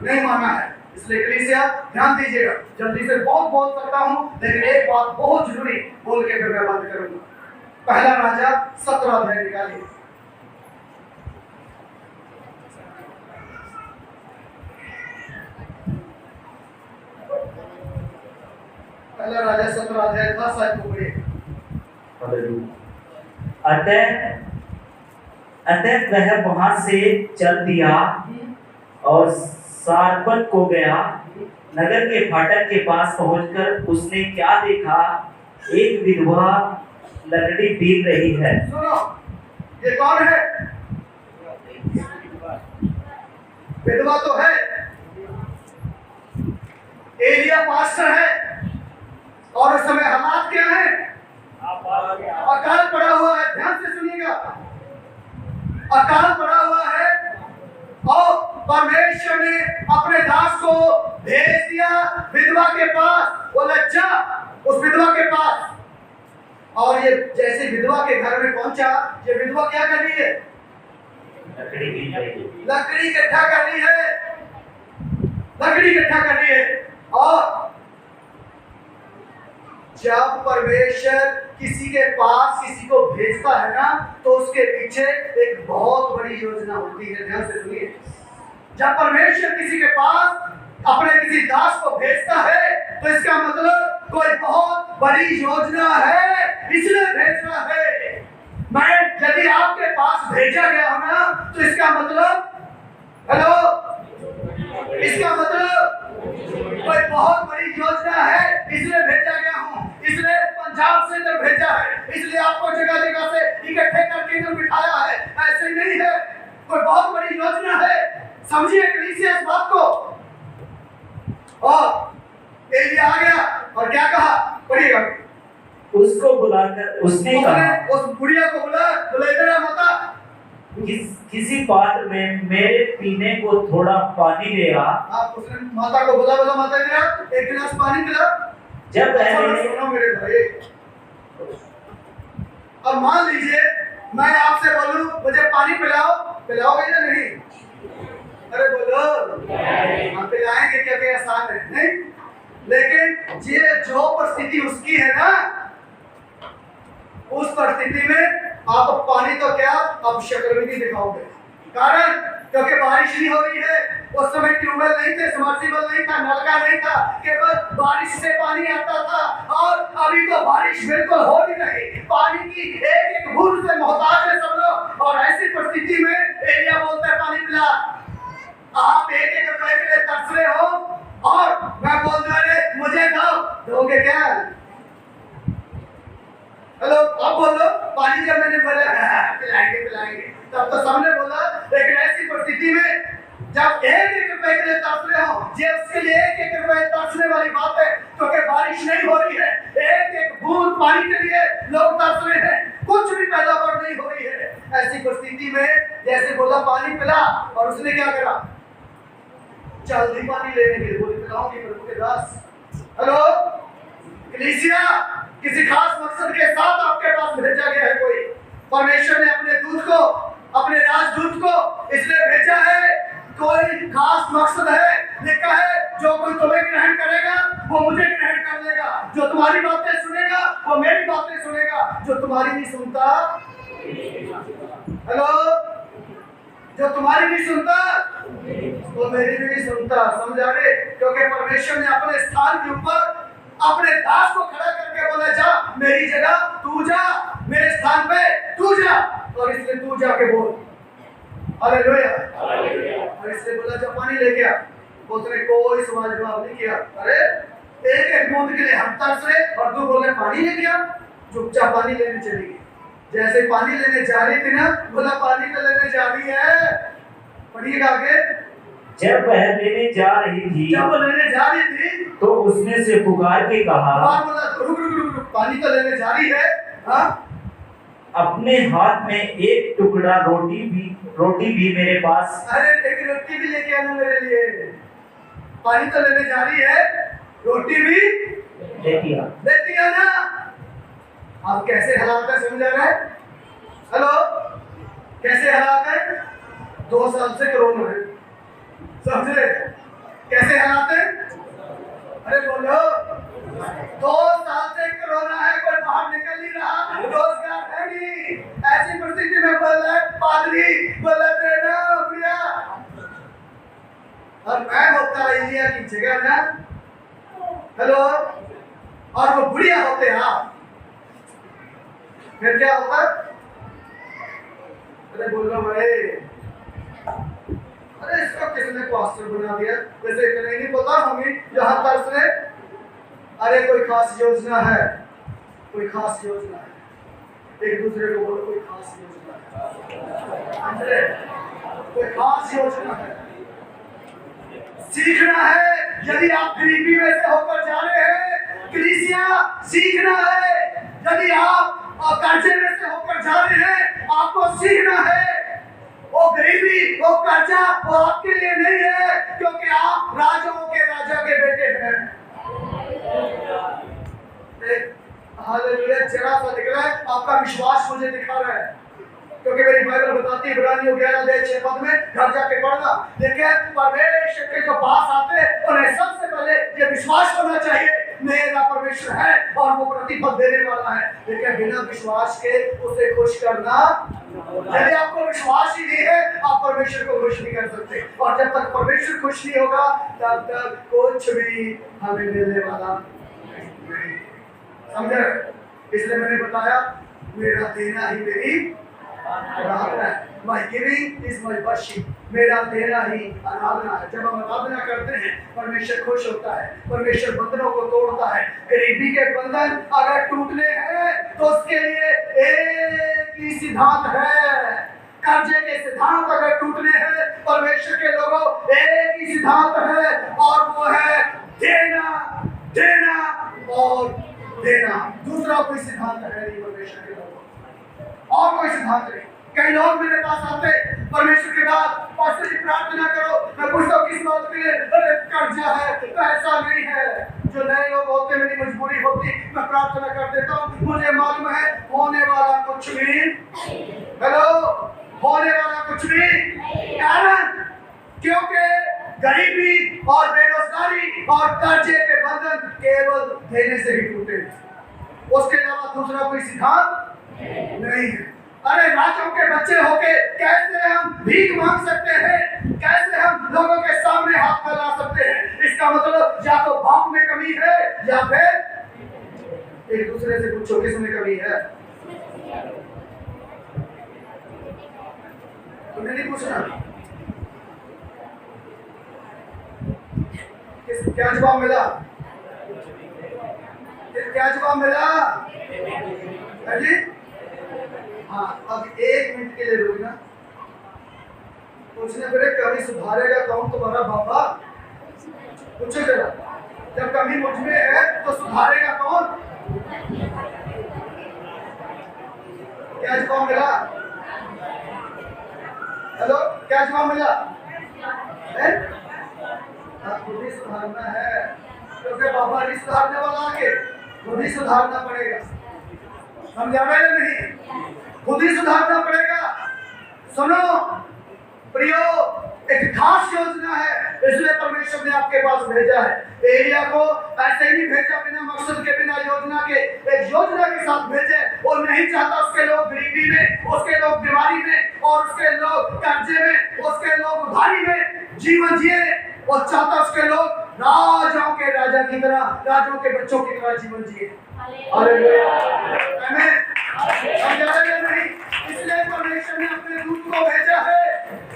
नहीं माना है। इसलिए कलीसिया ध्यान दीजिएगा। जल्दी से बहुत बोल सकता हूँ, लेकिन एक बात बहुत जरूरी बोल के फिर मैं बंद करूंगा। पहला राजा 17 अध्याय निकालिए। पहला राजा 17 अध्याय था, शायद को पढ़िए। अतः वह वहां से चल दिया और सारपत को गया। नगर के फाटक के पास पहुंचकर उसने क्या देखा? एक विधवा लकड़ी बीन रही है। सुनो, ये कौन है? विधवा तो है, एलिया पास्टर है, और उस समय हालात क्या है? अकाल पड़ा हुआ है। ध्यान से सुनिएगा, अकाल पड़ा हुआ है, और परमेश्वर ने अपने दास को भेज दिया विधवा के पास। वो लज्जा उस विधवा के पास, और ये जैसे विधवा के घर में पहुंचा, ये विधवा क्या कर रही है? लकड़ी इकट्ठा कर रही है, लकड़ी इकट्ठा कर रही है। और जब परमेश्वर किसी के पास किसी को भेजता है ना, तो उसके पीछे एक बहुत बड़ी योजना होती है। ध्यान से सुनिए, जब परमेश्वर किसी के पास अपने किसी दास को भेजता है, तो इसका मतलब कोई बहुत बड़ी योजना है, इसलिए भेजना है। मैं यदि आपके पास भेजा गया हूं ना, तो इसका मतलब, हेलो, इसका मतलब कोई बहुत बड़ी योजना है, इसलिए भेजा गया हूं। इसलिए पंजाब से इधर भेजा है, इसलिए आपको जगह जगह से इकट्ठे करके इधर बिठाया है। ऐसे नहीं है, कोई बहुत बड़ी योजना है। समझिए कलीसिया इस बात को। और एलिया आ गया और क्या कहा? पढ़िएगा। उसको बुलाकर उसने कहा, उस बुढ़िया को बोला इधर आ माता, किसी पात्र में मेरे पीने को थोड़ा पानी ले आ। आप उसने माता को बोला माता इधर आ, एक गिलास पानी पिला। जब सुनो मेरे भाई, अब मान लीजिए मैं आपसे बोलूं मुझे पानी पिलाओ, पिलाओगे या नहीं? अरे बोलो, हम पिलाएंगे क्या? क्या आसान है नहीं? लेकिन ये जो परिस्थिति उसकी है ना, उस परिस्थिति में आप पानी तो क्या, अब शक्ल भी नहीं दिखाओगे। कारण क्योंकि बारिश नहीं हो रही है। उस समय ट्यूबवेल नहीं थे, सबमर्सिबल नहीं था, नलका नहीं था, केवल बारिश से पानी आता था। और अभी तो बारिश बिल्कुल हो नहीं रही, पानी की एक एक बूंद से मोहताज है सब लोग। और ऐसी परिस्थिति में एलिया बोलता है पानी पिला। आप एक एक रुपए के लिए तरस रहे हो और मैं बोल रहा हूं मुझे दो, दोगे क्या? हेलो, अब बोलो। पानी जब मैंने बोला पिलाएंगे पिलाएंगे, तब तो सबने बोला। लेकिन ऐसी परिस्थिति में जब एक एक रुपए के लिए तरस रहे हो, ये उसके लिए एक एक रुपए तरसने वाली बात है, क्योंकि बारिश नहीं हो रही है। एक एक बूंद पानी के लिए लोग तरस रहे हैं, कुछ भी पैदावार नहीं हो रही है। ऐसी परिस्थिति में जैसे बोला पानी पिला, और उसने क्या करा? जल्दी पानी लेने के लिए बोले पिलाऊंगी प्रभु के दास। हेलो कलीसिया, किसी खास मकसद के साथ आपके पास भेजा गया है कोई। परमेश्वर ने अपने दूत को, अपने राजदूत को इसलिए भेजा है, कोई खास मकसद है। लिखा है जो कोई तुम्हें ग्रहण करेगा वो मुझे ग्रहण कर लेगा, जो तुम्हारी बातें सुनेगा वो मेरी बातें सुनेगा, जो तुम्हारी नहीं सुनता, हेलो, जो तुम्हारी नहीं सुनता वो मेरी भी नहीं सुनता। समझा रहे? क्योंकि परमेश्वर ने अपने स्थान के ऊपर अपने दास को खड़ा करके बोला जा मेरी जगह तू जा, मेरे स्थान पे तू जा, और इसलिए तू जाके बोल हालेलुया। और इसलिए बोला जा पानी लेके आ। उसने कोई सवाल जवाब नहीं किया। अरे एक एक बूंद के लिए हम तरस रहे और तू बोले पानी लेके आ। चुपचाप पानी लेने चली गई। जैसे पानी लेने जा रही थी ना, बोला पानी तो लेने जा रही है। पढ़िएगा आगे। जब वह लेने जा रही थी, जब वो लेने जा रही थी तो उसने से पुकार के कहा, बोला रुक रुक रुक रुक, पानी तो लेने जा रही है। हाँ, अपने हाथ में एक टुकड़ा रोटी भी मेरे पास। अरे एक रोटी भी लेके आना मेरे लिए। पानी तो लेने जा रही है, रोटी भी लेती है ना। आप कैसे हालात है समझ आ रहा है? हेलो, कैसे हालात है? 2 साल से कोरोना है, समझे? कैसे हालात है? अरे बोलो, 2 साल से कोरोना है, कोई बाहर निकल नहीं रहा, रोजगार है नहीं। ऐसी परिस्थिति में बोल रहा है पादरी, बोला देना भैया। और मैं होता इंडिया की जगह ना, हेलो, और वो बुढ़िया होते आप, फिर क्या होता? अरे बोलो भाई, अरे इसको किसने पास्टर बना दिया? वैसे इतना नहीं पता हमें जहां तरस रहे। अरे कोई खास योजना है, कोई खास योजना है। एक दूसरे को बोलो कोई खास योजना है, कोई खास योजना है। सीखना है। यदि आप गरीबी में से होकर जा रहे हैं, कलीसिया सीखना है। यदि आप कर्जे में से होकर जा रहे हैं, आपको सीखना है। वो गरीबी, वो कर्जा, वो आपके लिए नहीं है, क्योंकि आप राजाओं के राजा के बेटे हैं। हालेलुया। जरा सा निकला है, आपका विश्वास मुझे दिखा रहा है, क्योंकि मेरी बाइबल बताती है इब्रानियों 11:6 में, घर जाके पढ़ना। देखिए परमेश्वर के जो पास आते हैं उन्हें सबसे पहले ये विश्वास होना चाहिए मेरा परमेश्वर है और वो प्रतिफल देने वाला है। लेकिन बिना विश्वास के उसे खुश करना, यदि आपको विश्वास ही नहीं है आप परमेश्वर को खुश नहीं कर सकते। और जब तक परमेश्वर खुश नहीं होगा तब तक कुछ भी हमें मिलने वाला नहीं। समझे? इसलिए मैंने बताया मेरा देना ही मेरी आराधना है। My giving is my worship। मेरा देना ही आराधना है। जब हम आराधना करते हैं परमेश्वर खुश होता है, परमेश्वर बंधनों को तोड़ता है। गरीबी के बंधन अगर टूटने हैं तो उसके लिए एक ही सिद्धांत है। कर्जे के सिद्धांत अगर टूटने हैं परमेश्वर के लोगों, एक ही सिद्धांत है, और वो है देना, देना और देना। दूसरा कोई सिद्धांत है नहीं परमेश्वर के लोगों, और कोई सिद्धांत नहीं। कई लोग मेरे पास आते परमेश्वर के बाद, पास्टर जी प्रार्थना करो। मैं पूछता हूँ किस बात के लिए? अरे कर्जा है, पैसा नहीं है। जो नए लोग होते मेरी मजबूरी होती, मैं प्रार्थना कर देता हूँ। मुझे मालूम है होने वाला कुछ भी, हेलो, होने वाला कुछ भी। कारण क्योंकि गरीबी और बेरोजगारी और कर्जे के बंधन केवल देने से ही टूटे, उसके अलावा दूसरा कोई सिद्धांत नहीं है। अरे राजाओं के बच्चे होके कैसे हम भीख मांग सकते हैं, कैसे हम लोगों के सामने हाथ फैला सकते हैं। इसका मतलब या तो बाप में कमी है या फिर एक दूसरे से पूछो किसमें कमी है। तुम्हें नहीं पूछना क्या जवाब मिला, क्या जवाब मिला है जी? हाँ, अब 1 मिनट के लिए रुकना। पूछने पर कभी सुधारेगा कौन तुम्हारा बाबा? पूछो जरा, जब कभी मुझ में है तो सुधारेगा कौन? क्या जवाब मिला? हेलो, क्या जवाब मिला है? खुद ही सुधारना है, क्योंकि बाबा नहीं सुधारने वाला, आगे खुद ही सुधारना पड़ेगा। समझा रहे हैं नहीं? खुद ही सुधारना पड़ेगा। सुनो प्रियो, एक खास योजना है, इसलिए परमेश्वर ने आपके पास भेजा है। एलिया को ऐसे ही नहीं भेजा बिना मकसद के, बिना योजना के, एक योजना के साथ भेजे। वो नहीं चाहता उसके लोग गरीबी में, उसके लोग बीमारी में, और उसके लोग कर्जे में, उसके लोग उधारी में जीवन जिए। और चाहता उसके लोग राजाओं के राजा की तरह, राजाओं के बच्चों की तरह जीवन जिए। हालेलुया, आमीन। समझा रहे नहीं? इसलिए परमेश्वर ने अपने दूत को भेजा है,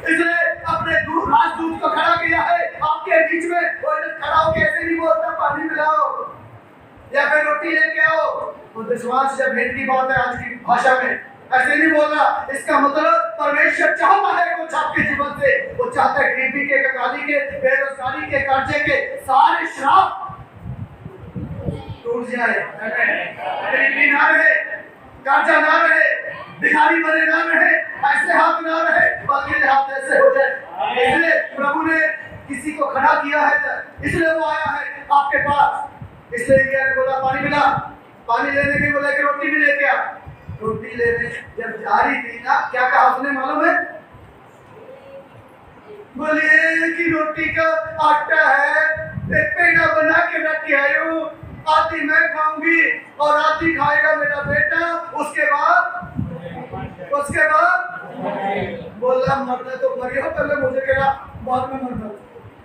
इसलिए अपने राजदूत को खड़ा किया है आपके बीच में। वो खड़ा होकर ऐसे नहीं बोलता पानी पिलाओ या फिर रोटी लेके आओ। वो विश्वास या भेंट की बात है आज की भाषा में, ऐसे नहीं बोल रहा। इसका मतलब परमेश्वर चाहता है कुछ आपके जीवन से। वो चाहता है गरीबी के, कंगाली के, बेरोजगारी के, कर्जे के सारे श्राप टूट जाए, गरीबी ना रहे, कर्जा ना रहे, भिखारी बने ना रहे, ऐसे हाथ ना रहे, बल्कि हाथ ऐसे हो जाए। इसलिए प्रभु ने किसी को खड़ा किया है, इसलिए वो आया है आपके पास। इसलिए एलिया ने बोला पानी मिला, पानी लेने के बोला कि रोटी भी लेके आ। रोटी लेने जब जा रही थी ना, क्या कहा उसने मालूम है? बोलिए कि रोटी का आटा है, एक पेड़ा बना के रख के आई हूँ, आधी मैं खाऊंगी और आधी खाएगा मेरा बेटा। उसके बाद बोला मरना तो मरियो, पहले मुझे कहना बाद में मरना,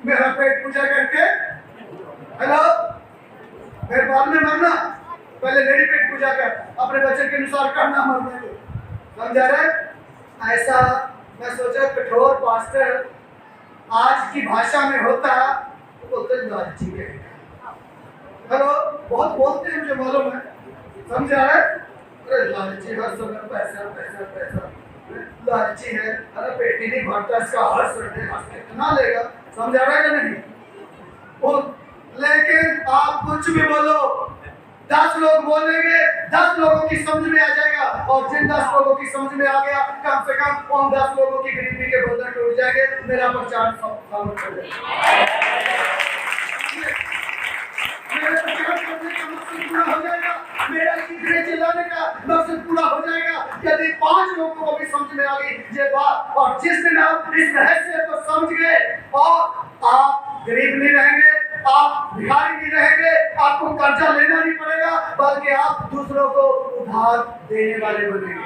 मेरा पेट पूजा करके, हेलो, फिर बाद में मरना, पहले मेरी पेट पूजा कर, अपने बच्चे के अनुसार करना मरने को। समझा रहे? ऐसा मैं सोचा कठोर पास्टर आज की भाषा में होता तो बोलते लालची है। हेलो, बहुत बोलते हैं मुझे मालूम है, समझा रहे? अरे लालची, हर समय पैसा पैसा पैसा, लालची है, अरे पेट ही नहीं भरता इसका, हर संडे कितना लेगा। समझा रहे कि नहीं? लेकिन आप कुछ भी बोलो, 10 लोग बोलेंगे, 10 लोगों की समझ में आ जाएगा, और जिन 10 लोगों की समझ में आ गया, कम से कम उन 10 लोगों की गरीबी के बंधन टूट जाएंगे। मेरा प्रचार साल हो जाएगा, मेरे प्रचार करने का मकसद पूरा हो जाएगा, मेरा चिल्लाने चिल्लाने का मकसद पूरा हो जाएगा, यदि 5 लोगों को भी समझ में आ गई ये बात। और जिस दिन आप इस रहस्य को समझ गए, और आप गरीब नहीं रहेंगे, आप भिखारी नहीं रहेंगे, आपको कर्जा लेना नहीं पड़ेगा, बल्कि आप दूसरों को उधार देने वाले बनेंगे।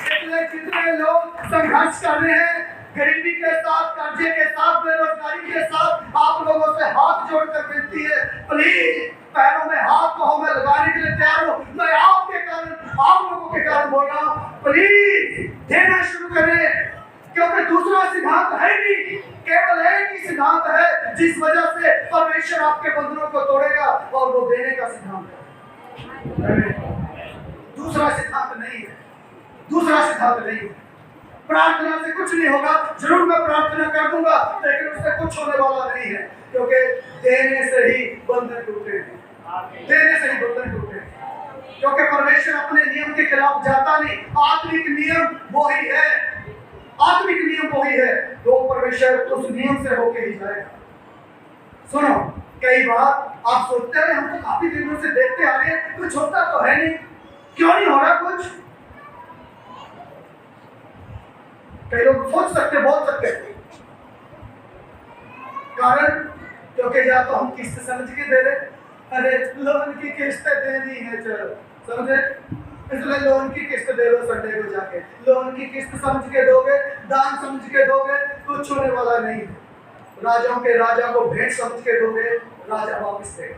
इसलिए जितने लोग संघर्ष कर रहे हैं, गरीबी के साथ, कर्जे के साथ, बेरोजगारी के साथ, आप लोगों से हाथ जोड़कर विनती है, प्लीज पैरों में हाथ को मैं लगाने के लिए तैयार हूँ। मैं आपके कारण, आप लोगों के कारण बोल रहा हूँ, प्लीज देना शुरू करें, क्योंकि दूसरा सिद्धांत है नहीं, केवल एक ही सिद्धांत है जिस वजह से परमेश्वर आपके बंधनों को तोड़ेगा, और वो देने का सिद्धांत है। दूसरा सिद्धांत नहीं है, दूसरा सिद्धांत नहीं है। प्रार्थना से कुछ नहीं होगा, जरूर मैं प्रार्थना कर दूंगा, लेकिन उससे कुछ होने वाला नहीं है, क्योंकि देने से ही बंधन टूटे हैं, देने से ही बंधन टूटे हैं, क्योंकि परमेश्वर अपने नियम के खिलाफ जाता नहीं। आत्मिक नियम वही है, आत्मिक नियम वही है, तो परमेश्वर उस नियम से होके ही जाएगा। सुनो, कई बार आप सोचते हैं हम तो काफी दिनों से देखते आ रहे हैं, कुछ होता तो है नहीं, क्यों नहीं हो रहा कुछ? कई लोग सोच सकते, बोल सकते, कारण क्योंकि या तो हम किस्त समझ के दे रहे, अरे लोन की किस्त देनी है, चलो समझे, इसलिए लोन की किस्त दे दो संडे को जाके, लोन की किस्त समझ के दोगे, दान समझ के दोगे, कुछ होने वाला नहीं है। राजाओं के राजा को भेंट समझ के दोगे, राजा वापस देगा।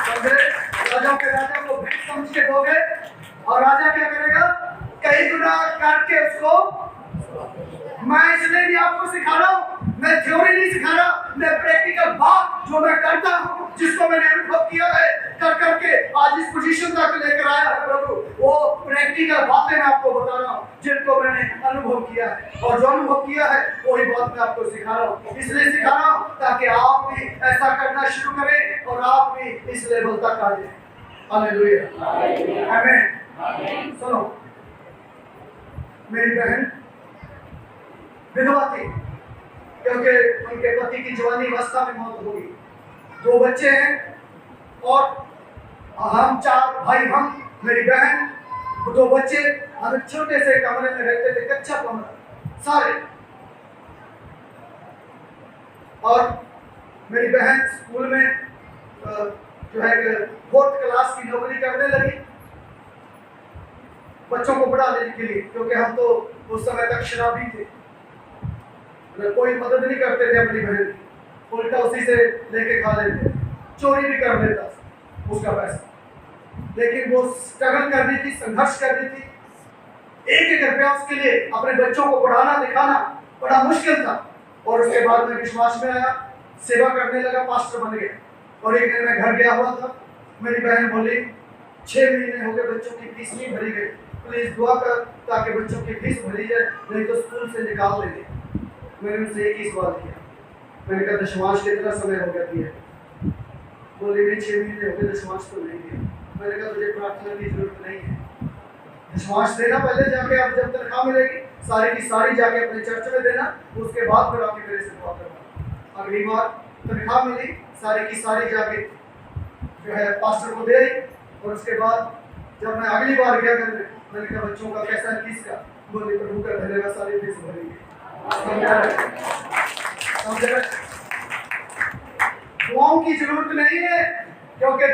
समझे? राजाओं के राजा को भेंट समझ के दोगे और राजा क्या करेगा? कई गुना करके उसको। मैं इसलिए नहीं आपको सिखा रहा हूँ, मैं थ्योरी नहीं सिखा रहा, मैं प्रैक्टिकल बात जो मैं करता हूँ, जिसको मैंने अनुभव किया है, कर करके आज इस पोजीशन तक लेकर आया है प्रभु, वो प्रैक्टिकल बातें मैं आपको बता रहा हूँ जिनको मैंने अनुभव किया है। और जो अनुभव किया है वही बात मैं आपको सिखा रहा हूँ। इसलिए सिखा रहा हूँ ताकि आप भी ऐसा करना शुरू करें और आप भी इस लेवल तक आ जाए। हालेलुया, आमीन। सुनो, मेरी बहन विधवा थी क्योंकि उनके पति की जवानी अवस्था में मौत हो गई। 2 बच्चे हैं और हम 4 भाई, हम, मेरी बहन, 2 बच्चे। हम एक छोटे से कमरे में रहते थे, कच्चा कमरा सारे। और मेरी बहन स्कूल में जो है 4th क्लास की नौकरी करने लगी बच्चों को पढ़ाने के लिए, क्योंकि हम तो उस समय तक शराबी थे, कोई मदद नहीं करते थे अपनी बहन की, उल्टा उसी से लेके खा लेते, चोरी भी कर लेता उसका पैसा। लेकिन वो स्ट्रगल कर रही थी, संघर्ष कर रही थी, 1-1 रुपया उसके लिए अपने बच्चों को पढ़ाना लिखाना बड़ा मुश्किल था। और उसके बाद में विश्वास में आया, सेवा करने लगा, पास्टर बन गया। और एक दिन मैं घर गया हुआ था, मेरी बहन बोली 6 महीने हो गए बच्चों की फीस नहीं भरी गई, प्लीज दुआ कर ताकि बच्चों की फीस भरी जाए, नहीं तो स्कूल से निकाल देंगे। मैंने उनसे एक ही सवाल किया, मैंने कहा दशमांश कितना समय हो गया दिए? बोले मेरे 6 महीने हो गए, दशमांश तो नहीं दिया। मैंने कहा तुझे प्रार्थना की जरूरत नहीं है, दशमांश देना पहले जाके, अब जब तनख्वाह मिलेगी सारी की सारी जाके अपने चर्च में देना, उसके बाद फिर आके मेरे से दुआ करना। अगली बार तनख्वाह मिली, सारी की सारी जाके जो है पास्टर को दे दी। और उसके बाद जब मैं अगली बार गया करने, मैंने कहा बच्चों का कैसा फीस का? बोले प्रभु का धन्यवाद, सारी फीस भरेंगे। दुआओं की जरूरत नहीं है, क्योंकि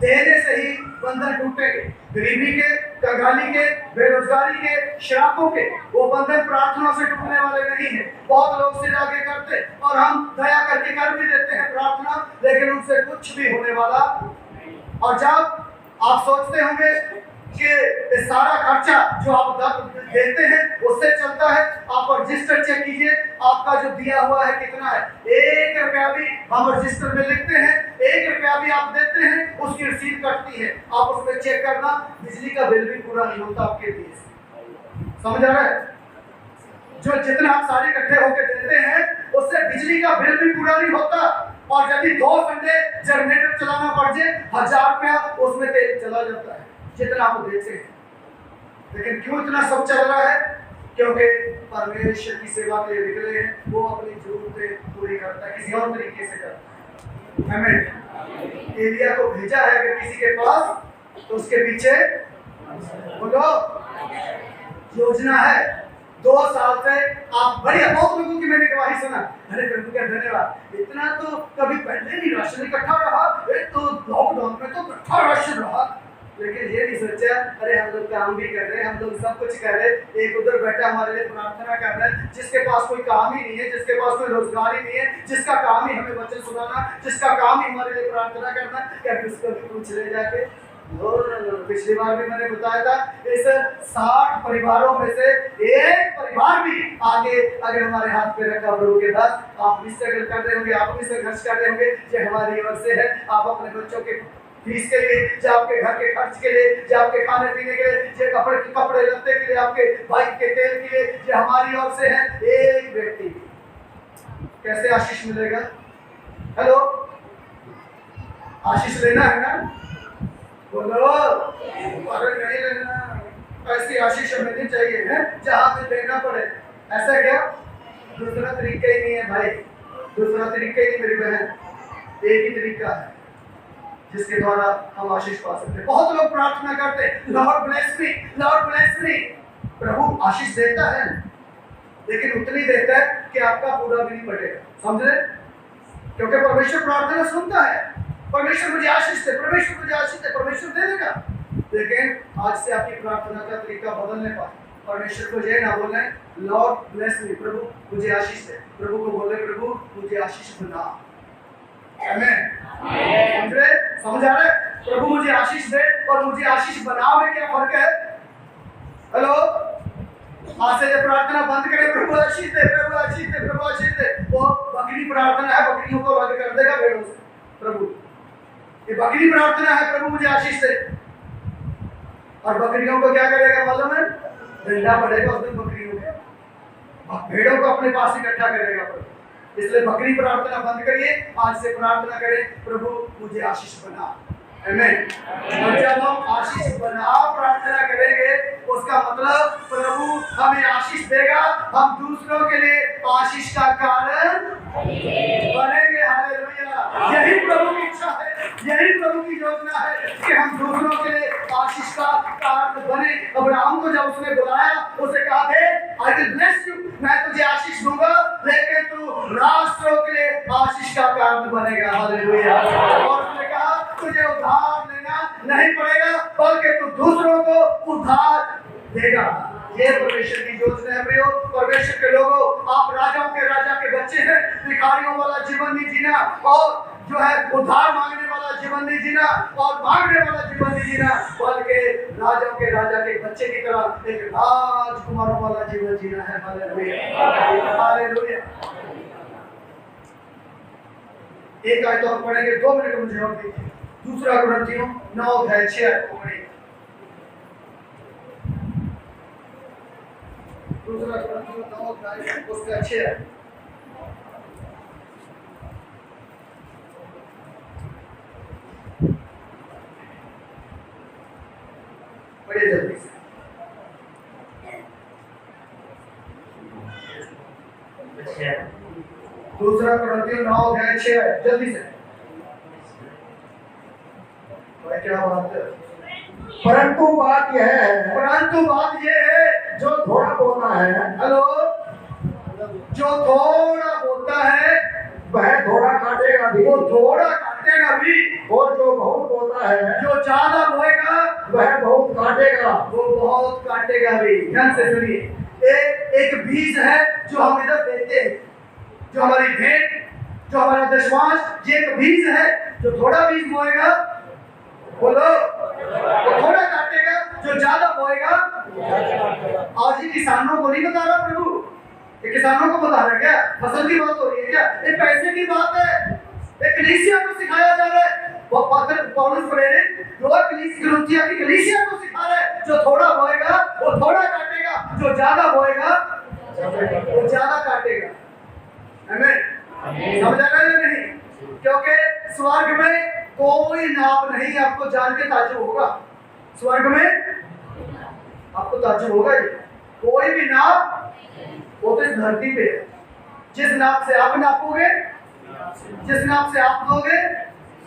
देने से ही बंधन टूटेंगे। गरीबी के, कंगाली के, बेरोजगारी के, श्रापों के, वो बंधन प्रार्थना से टूटने वाले नहीं है। बहुत लोग सिर आगे करते और हम दया करके कर भी देते हैं प्रार्थना, लेकिन उनसे कुछ भी होने वाला। और जब आप सोचते होंगे कि सारा खर्चा जो आप देते हैं उससे चलता है, आप रजिस्टर चेक कीजिए, आपका जो दिया हुआ है कितना है। 1 रुपया भी हम रजिस्टर में लिखते हैं, 1 रुपया भी आप देते हैं, उसकी रसीद कटती है, आप उसमें चेक करना। बिजली का बिल भी पूरा नहीं होता आपके लिए, समझ आ रहा है? जो जितना आप सारे इकट्ठे होकर देते हैं उससे बिजली का बिल भी पूरा नहीं होता। और यदि 2 घंटे जनरेटर चलाना पड़ जाए, 1000 रुपया उसमें तेल चला जाता है, जितना आप देते हैं। लेकिन क्यों इतना सब चल रहा है? क्योंकि परमेश्वर की सेवा के लिए निकले हैं, वो अपनी जरूरतें पूरी करता है, किसी और तरीके से करता है। आमीन। एलिया को भेजा है अगर किसी के पास, तो उसके पीछे बोलो योजना है। 2 साल से आप बढ़िया, बहुत लोगों की मैंने गवाही सुना, अरे प्रभु का धन्यवाद, इतना तो कभी पहले नहीं राशन इकट्ठा रहा, एक तो लॉकडाउन में तो इकट्ठा राशन रहा। लेकिन ये नहीं सोचा अरे हम लोग काम भी कर रहे हैं, हम लोग सब कुछ कर रहे हैं, एक उधर बैठा हमारे लिए प्रार्थना कर रहा है, जिसके पास कोई काम ही नहीं है, जिसके पास कोई रोजगार ही नहीं है, जिसका काम ही हमें वचन सुनाना, जिसका काम ही हमारे लिए प्रार्थना करना, क्या उसको भी पूछ ले जाके। पिछली बार भी मैंने बताया था, इस 60 परिवारों में से एक परिवार भी आगे अगर हमारे हाथ पे रखा प्रभु के दास, आप भी स्ट्रगल कर रहे होंगे, आप भी संघर्ष कर रहे होंगे, जो हमारी ओर से है। आप अपने बच्चों के फीस के लिए, जो आपके घर के खर्च के लिए, जो आपके खाने पीने के लिए, जो कपड़े लत्ते के लिए, आपके बाइक के तेल के लिए, जो हमारी ओर से है। एक व्यक्ति कैसे आशीष मिलेगा? हेलो, आशीष लेना है ना? बोलो, अरे नहीं लेना, ऐसी आशीष हमें नहीं चाहिए है जहाँ पे देना पड़े। ऐसा क्या? दूसरा तरीका ही नहीं है भाई, दूसरा तरीका ही नहीं मेरी बहन, एक ही तरीका है जिसके द्वारा हम आशीष पा सकते हैं। बहुत लोग प्रार्थना करते हैं, lord bless me, lord bless me. प्रभु आशीष देता है, लेकिन उतनी देता है कि आपका पूरा भी नहीं बढ़ेगा, समझ रहे? क्योंकि परमेश्वर प्रार्थना सुनता है। परमेश्वर मुझे आशीष दे, परमेश्वर मुझे आशीष दे, परमेश्वर दे देगा, लेकिन आज से आपकी प्रार्थना का तरीका बदलने पाए। परमेश्वर को ये ना बोले लॉर्ड ब्लेस मी, प्रभु मुझे आशीष दे। प्रभु को बोले प्रभु मुझे आशीष बना। आमीन। समझ आ रहा है? प्रभु मुझे आशीष दे और मुझे आशीष बना में क्या फर्क है? हेलो, आज से जब प्रार्थना बंद करें प्रभु आशीष दे, प्रभु आशीष दे, प्रभु आशीष दे, वो बकरी प्रार्थना है, बकरियों को अलग कर देगा भेड़ों से। प्रभु ये बकरी प्रार्थना है, प्रभु मुझे आशीष दे, और बकरियों को क्या करेगा मालूम है? डंडा पड़ेगा उस दिन बकरियों के, भेड़ों को अपने पास इकट्ठा करेगा प्रभु। इसलिए बकरी प्रार्थना बंद करिए, आज से प्रार्थना करें प्रभु मुझे आशीष बना। आमीन। और जब हम आशीष बना प्रार्थना करेंगे उसका मतलब प्रभु हमें आशीष देगा, हम दूसरों के लिए आशीष का कारण बनेंगे। हालेलुया। यही प्रभु की इच्छा है, यही प्रभु की योजना है कि हम दूसरों के लिए आशीष का कारण बने। अब्राहम को जब उसने बुलाया उसे कहा थे आई विल ब्लेस यू, मैं तुझे आशीष दूंगा, लेकिन तू राष्ट्रों के लिए आशीष का कारण बनेगा। हालेलुया। और उसने कहा तुझे उधार लेना नहीं पड़ेगा, बल्कि तू दूसरों को उधार देगा। ये परमेश्वर की योजना है प्रियो। परमेश्वर के लोगों, आप राजाओं के राजा के बच्चे हैं। भिखारियों वाला जीवन नहीं जीना, और जो है उधार मांगने वाला जीवन नहीं जीना, और मांगने वाला जीवन नहीं जीना, बल्कि राजाओं के राजा के बच्चे की तरह एक राजकुमारों वाला जीवन जीना है। Hallelujah, hallelujah. एक आयत और पढ़ेंगे, 2 मिनट मुझे और दीजिए। दूसरा कुरिन्थियों 9:6 पढ़ेंगे। दूसरा कुरिन्थियों 9:6 पढ़िए जल्दी से। दूसरा कुरिन्थियों 9:6 जल्दी से। क्या बात है? परंतु बात यह है जो थोड़ा बोलता है, हेलो, जो थोड़ा बोलता है वह थोड़ा काटेगा भी, वो थोड़ा काटेगा भी, और जो बहुत बोलता है जो ज्यादा बोएगा वह बहुत काटेगा, वो बहुत काटेगा भी। ध्यान से सुनिए, एक बीज है जो हम इधर देते हैं, जो हमारी भेंट, जो हमारा दशमांश, ये एक बीज है। जो थोड़ा बीज बोएगा बोलो वो थोड़ा काटेगा, जो ज्यादा बोएगा। आज ये किसानों को नहीं बता रहा प्रभु, ये किसानों को बता रहा है क्या? फसल की बात हो रही है क्या? ये पैसे की बात है। ये कलीसिया को सिखाया जा रहा है। वो पौलुस प्रेरित कुरिन्थियों की कलीसिया को सिखा रहा है, जो थोड़ा बोएगा वो थोड़ा काटेगा, जो ज्यादा बोएगा वो ज्यादा काटेगा। आमीन। समझ आ रहा है या नहीं? क्योंकि स्वर्ग में कोई नाप नहीं, आपको जान के ताज्जुब होगा। स्वर्ग में आपको ताज्जुब होगा, कोई भी नाप वो तो इस धरती पे है। जिस नाप से आप नापोगे, जिस नाप से आप दोगे,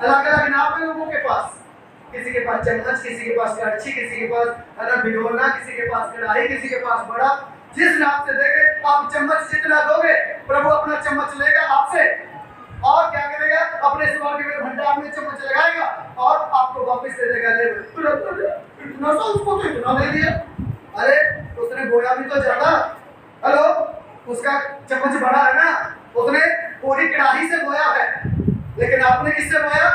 अलग अलग नाप है लोगों के पास। किसी के पास चम्मच, किसी के पास कड़छी, किसी के पास भिगोना, किसी के पास कढ़ाई, किसी के पास बड़ा। जिस नाप से देंगे, आप चम्मच जितना दोगे, प्रभु अपना चम्मच लेगा आपसे और क्या करेगा? अपने स्वर्ग में भंडार में चम्मच लगाएगा और आपको वापस दे देगा। ले इतना सा उसको तो इतना दे दिया। अरे उसने बोया भी तो ज्यादा। हेलो, उसका चम्मच बड़ा है ना, उसने पूरी कढ़ाई से बोया है, लेकिन आपने किससे बोया?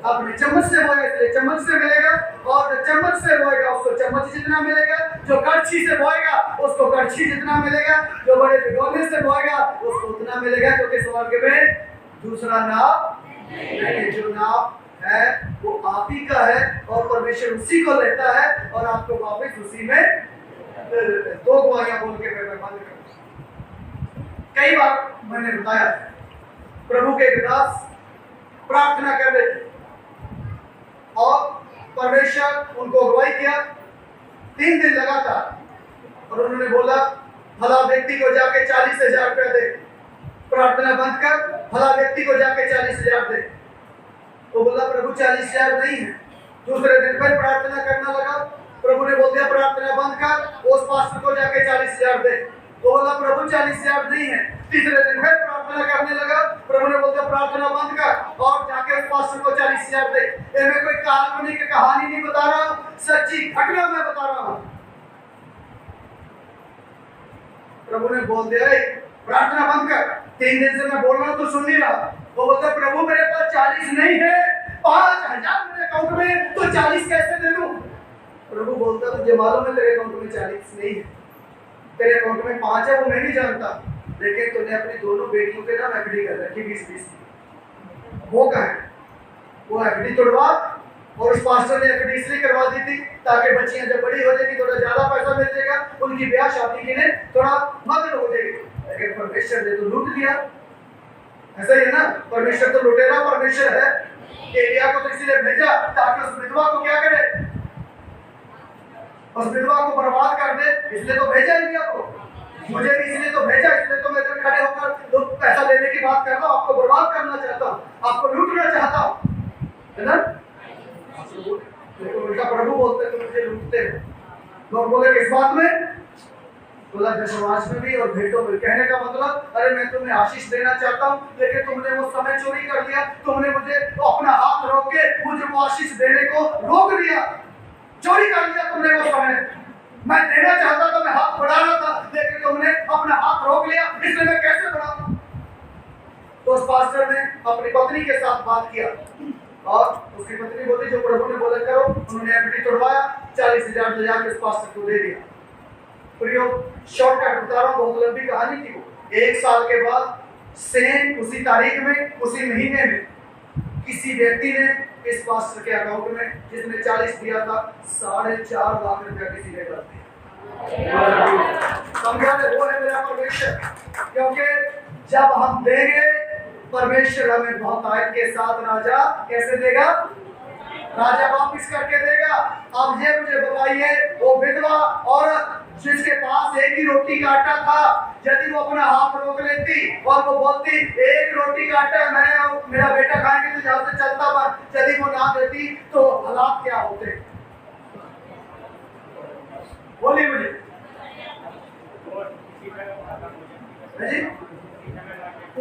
आपने चम्मच से बोया, इसलिए चम्मच से मिलेगा। और चम्मच से बोएगा उसको चम्मच जितना मिलेगा, जो कड़छी से बोएगा उसको कड़छी जितना मिलेगा, जो बड़े भिगोने से बोएगा उसको उतना मिलेगा। क्योंकि स्वर्ग में दूसरा नाप नहीं, जो नाप है वो आप ही का है और परमेश्वर उसी को लेता है और आपको वापस उसी में। 2 गवाहियां बोल के मैं बंद करूं। कई बार मैंने बताया प्रभु के दास प्रार्थना कर रहे थे और परमेश्वर उनको अगुवाई किया 3 दिन लगातार, और उन्होंने बोला भला व्यक्ति को जाके 40,000 रुपया दे। प्रार्थना बंद कर, भला व्यक्ति को जाके 40,000 दे। तो बोला प्रभु 40,000 नहीं है। दूसरे दिन फिर प्रार्थना करना लगा, प्रभु ने बोल दिया प्रार्थना बंद कर, उस पास्टर को जाके 40,000 दे। तो बोला प्रभु 40,000 नहीं है। तीसरे दिन फिर प्रार्थना प्रार्थना करने लगा। प्रभु ने बोलता प्रार्थना बंद कर और जाके उस पास्टर को 40,000 दे। ये मैं कोई काल्पनिक कहानी नहीं बता रहा हूँ, सच्ची घटना मैं बता रहा हूँ। प्रभु ने बोल दिया प्रार्थना बंद कर, 3 दिन से मैं बोल रहा हूँ तो सुन नहीं रहा। वो बोलता प्रभु मेरे पास 40 नहीं है, 5,000 मेरे अकाउंट में, तो 40 कैसे दे दूं? प्रभु बोलता तुझे मालूम है तेरे अकाउंट में 40 नहीं है, तेरे अकाउंट में 5 है, वो मैं नहीं जानता, लेकिन तूने अपनी दोनों बेटियों के नाम एफडी कर रखी 20-20 की। वो कहाँ है? वो एफडी तोड़वा, और उस पास्टर ने एफडी इसलिए करवा दी थी ताकि बच्चियां जब बड़ी हो जाएगी थोड़ा ज्यादा पैसा मिल जाएगा, उनकी ब्याह शादी के लिए थोड़ा मदद हो जाएगी। लेकिन परमेश्वर ने तो लूट लिया। ऐसा ही है ना, परमेश्वर तो लुटेरा परमेश्वर है। एलिया को तो इसलिए भेजा ताकि उस विधवा को क्या करे, उस विधवा को बर्बाद कर दे, इसलिए तो भेजा एलिया को। मुझे भी इसलिए तो भेजा, इसलिए तो मैं इधर खड़े होकर तो पैसा लेने की बात कर रहा हूँ, आपको बर्बाद करना चाहता हूँ, आपको लूटना चाहता हूँ, है ना? लेकिन उल्टा प्रभु बोलते तुम मुझे लूटते हो। लोग बोले किस बात में? बोला दशमांश में भी और भेंटों में। कहने का मतलब अरे मैं तुम्हें आशीष देना चाहता हूँ, लेकिन तुमने वो समय चोरी कर लिया, तुमने मुझे तो अपना हाथ रोक के मुझे वो आशीष देने को रोक दिया, चोरी कर लिया तुमने वो समय। मैं देना चाहता था, मैं हाथ बढ़ा रहा था, लेकिन तुमने अपना हाथ रोक लिया, इसलिए मैं कैसे बढ़ाऊं? तो उस पास्टर ने अपनी पत्नी के साथ बात किया और उसकी पत्नी बोली जो प्रभु ने बोला करो। उन्होंने एफडी तोड़वाया, 40,000 ले जाकर उस पास्टर को दे दिया। प्रियो शॉर्टकट बता रहा हूँ, बहुत लंबी कहानी थी वो। 1 साल के बाद सेम उसी तारीख में, उसी महीने में किसी व्यक्ति ने इस पास्टर के अकाउंट में जिसने 40 दिया था 4.5 लाख रुपया किसी ने कर दिया। समझा? वो है मेरा परमेश्वर। क्योंकि जब हम देंगे परमेश्वर हमें बहुत आयत के साथ राजा कैसे देगा? राजा वापिस करके देगा। अब ये मुझे बताइए, वो विधवा औरत जिसके पास एक ही रोटी का आटा था, यदि वो अपना हाथ रोक लेती और वो बोलती 1 रोटी का आटा मैं और मेरा बेटा खाएंगे तो जहाँ से चलता हुआ, यदि वो ना देती तो हालात क्या होते? बोलिए मुझे जी।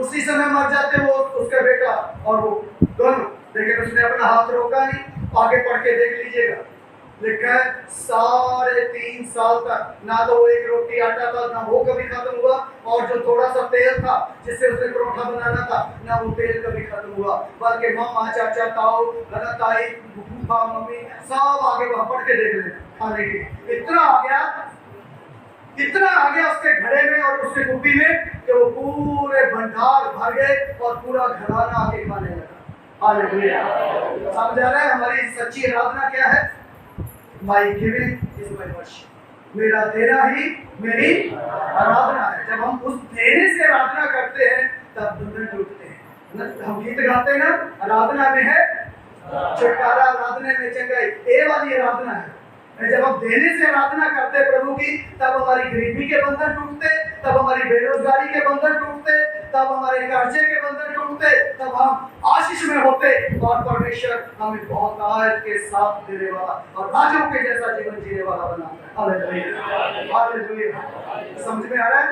उसी समय मर जाते वो उसका बेटा और वो दोनों, लेकिन उसने अपना हाथ रोका नहीं। आगे पढ़ के देख लीजिएगा, लिखा है 3.5 साल तक ना तो वो 1 रोटी आटा था, ना वो कभी खत्म हुआ, और जो थोड़ा सा तेल था जिससे उसने परोठा बनाना था, ना वो तेल कभी खत्म हुआ। बल्कि मामा, चाचा, ताऊ, ताई, फूफा, मम्मी सब आगे वहां पढ़ के देख लेना खाने की। इतना आ गया उसके घड़े में और उसके कुप्पी में कि वो पूरे भंडार भर गए और पूरा घराना आके खाने लगा। हालेलुया। समझ आ रहा है हमारी सच्ची आराधना क्या है? My giving is my worship. मेरा देना ही मेरी आराधना है। जब हम उस देने से आराधना करते हैं तब दुनिया टूटते हैं। हम गीत गाते हैं ना, आराधना में है छुटकारा, आराधना में चंगाई, ये वाली आराधना है। जब हम देने से आराधना करते हैं प्रभु की, तब हमारी गरीबी के बंधन टूटते, तब हमारी बेरोजगारी के बंधन टूटते, तब हमारे कर्जे के बंधन टूटते, तब हम आशीष में होते और परमेश्वर हमें बहुत आयत के साथ देने वाला और राजों के जैसा जीवन जीने वाला बनाता है। हालेलुया। समझ में आ रहा है?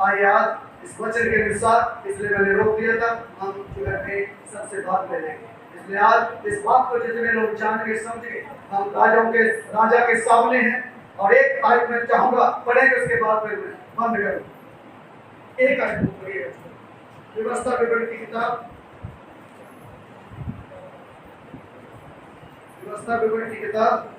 आइए आज इस वचन के अनुसार, इसलिए मैंने रोक दिया था, हम जो है सबसे बात ले लेंगे। इसलिए आज इस बात को जितने लोग जान के समझ के, हम राजा के सामने हैं। और एक आयत मैं चाहूंगा पढ़ेंगे, उसके बाद फिर मैं बंद करूं। एक आयत पढ़िए, व्यवस्था विवरण की किताब, व्यवस्था विवरण की किताब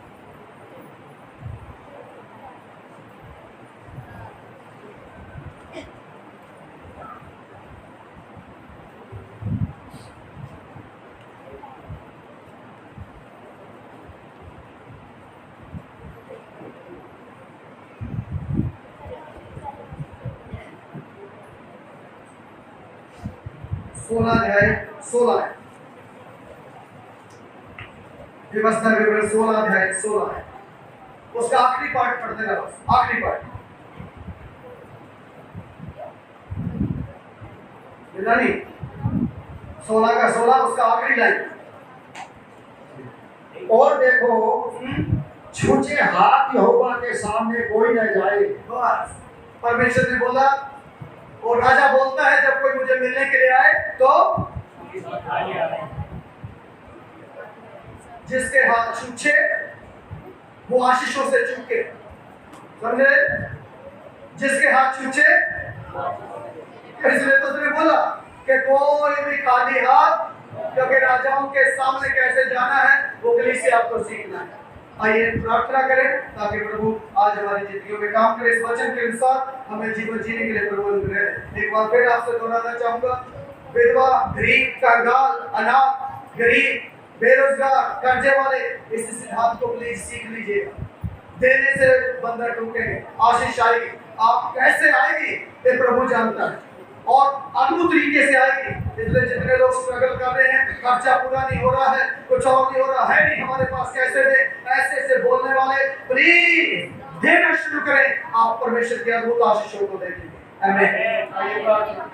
16 अध्याय 16 है। व्यवस्था विवरण 16 अध्याय 16 है। उसका आखिरी पार्ट पढ़ते रहो, आखिरी पार्ट नहीं, 16 का 16 उसका आखिरी लाइन। और देखो छूछे हाथ यहोवा के सामने कोई न जाए। परमेश्वर ने बोला और राजा बोलता है जब कोई मुझे मिलने के लिए आए तो जिसके हाथ छूछे वो आशीषों से चूके, समझे? जिसके हाथ छूछे, इसलिए तो उसने बोला कि कोई भी खाली हाथ, क्योंकि राजाओं के सामने कैसे जाना है वो कलीसिया आपको सीखना है। आइए प्रार्थना करें ताकि प्रभु आज हमारी जिंदगियों में काम करे। इस वचन के अनुसार हमें जीवन जीने के लिए प्रभु अनुग्रह दे। एक बार फिर आपसे दोहराना चाहूंगा, विधवा, गरीब, कंगाल, अनाथ, गरीब, बेरोजगार, कर्जे वाले, इस सिद्धांत को प्लीज सीख लीजिएगा। देने से बंधन टूटेंगे, आशीष आएगी। आप कैसे आएगी ये प्रभु जानता है और अद्भुत तरीके से आएगी। इसलिए जितने लोग स्ट्रगल कर रहे हैं, खर्चा पूरा नहीं हो रहा है, कुछ और नहीं हो रहा है, नहीं हमारे पास कैसे दे, ऐसे ऐसे बोलने वाले प्लीज देना शुरू करें। आप परमेश्वर की अद्भुत आशीषों को देखेंगे। आमीन। आइए प्रार्थना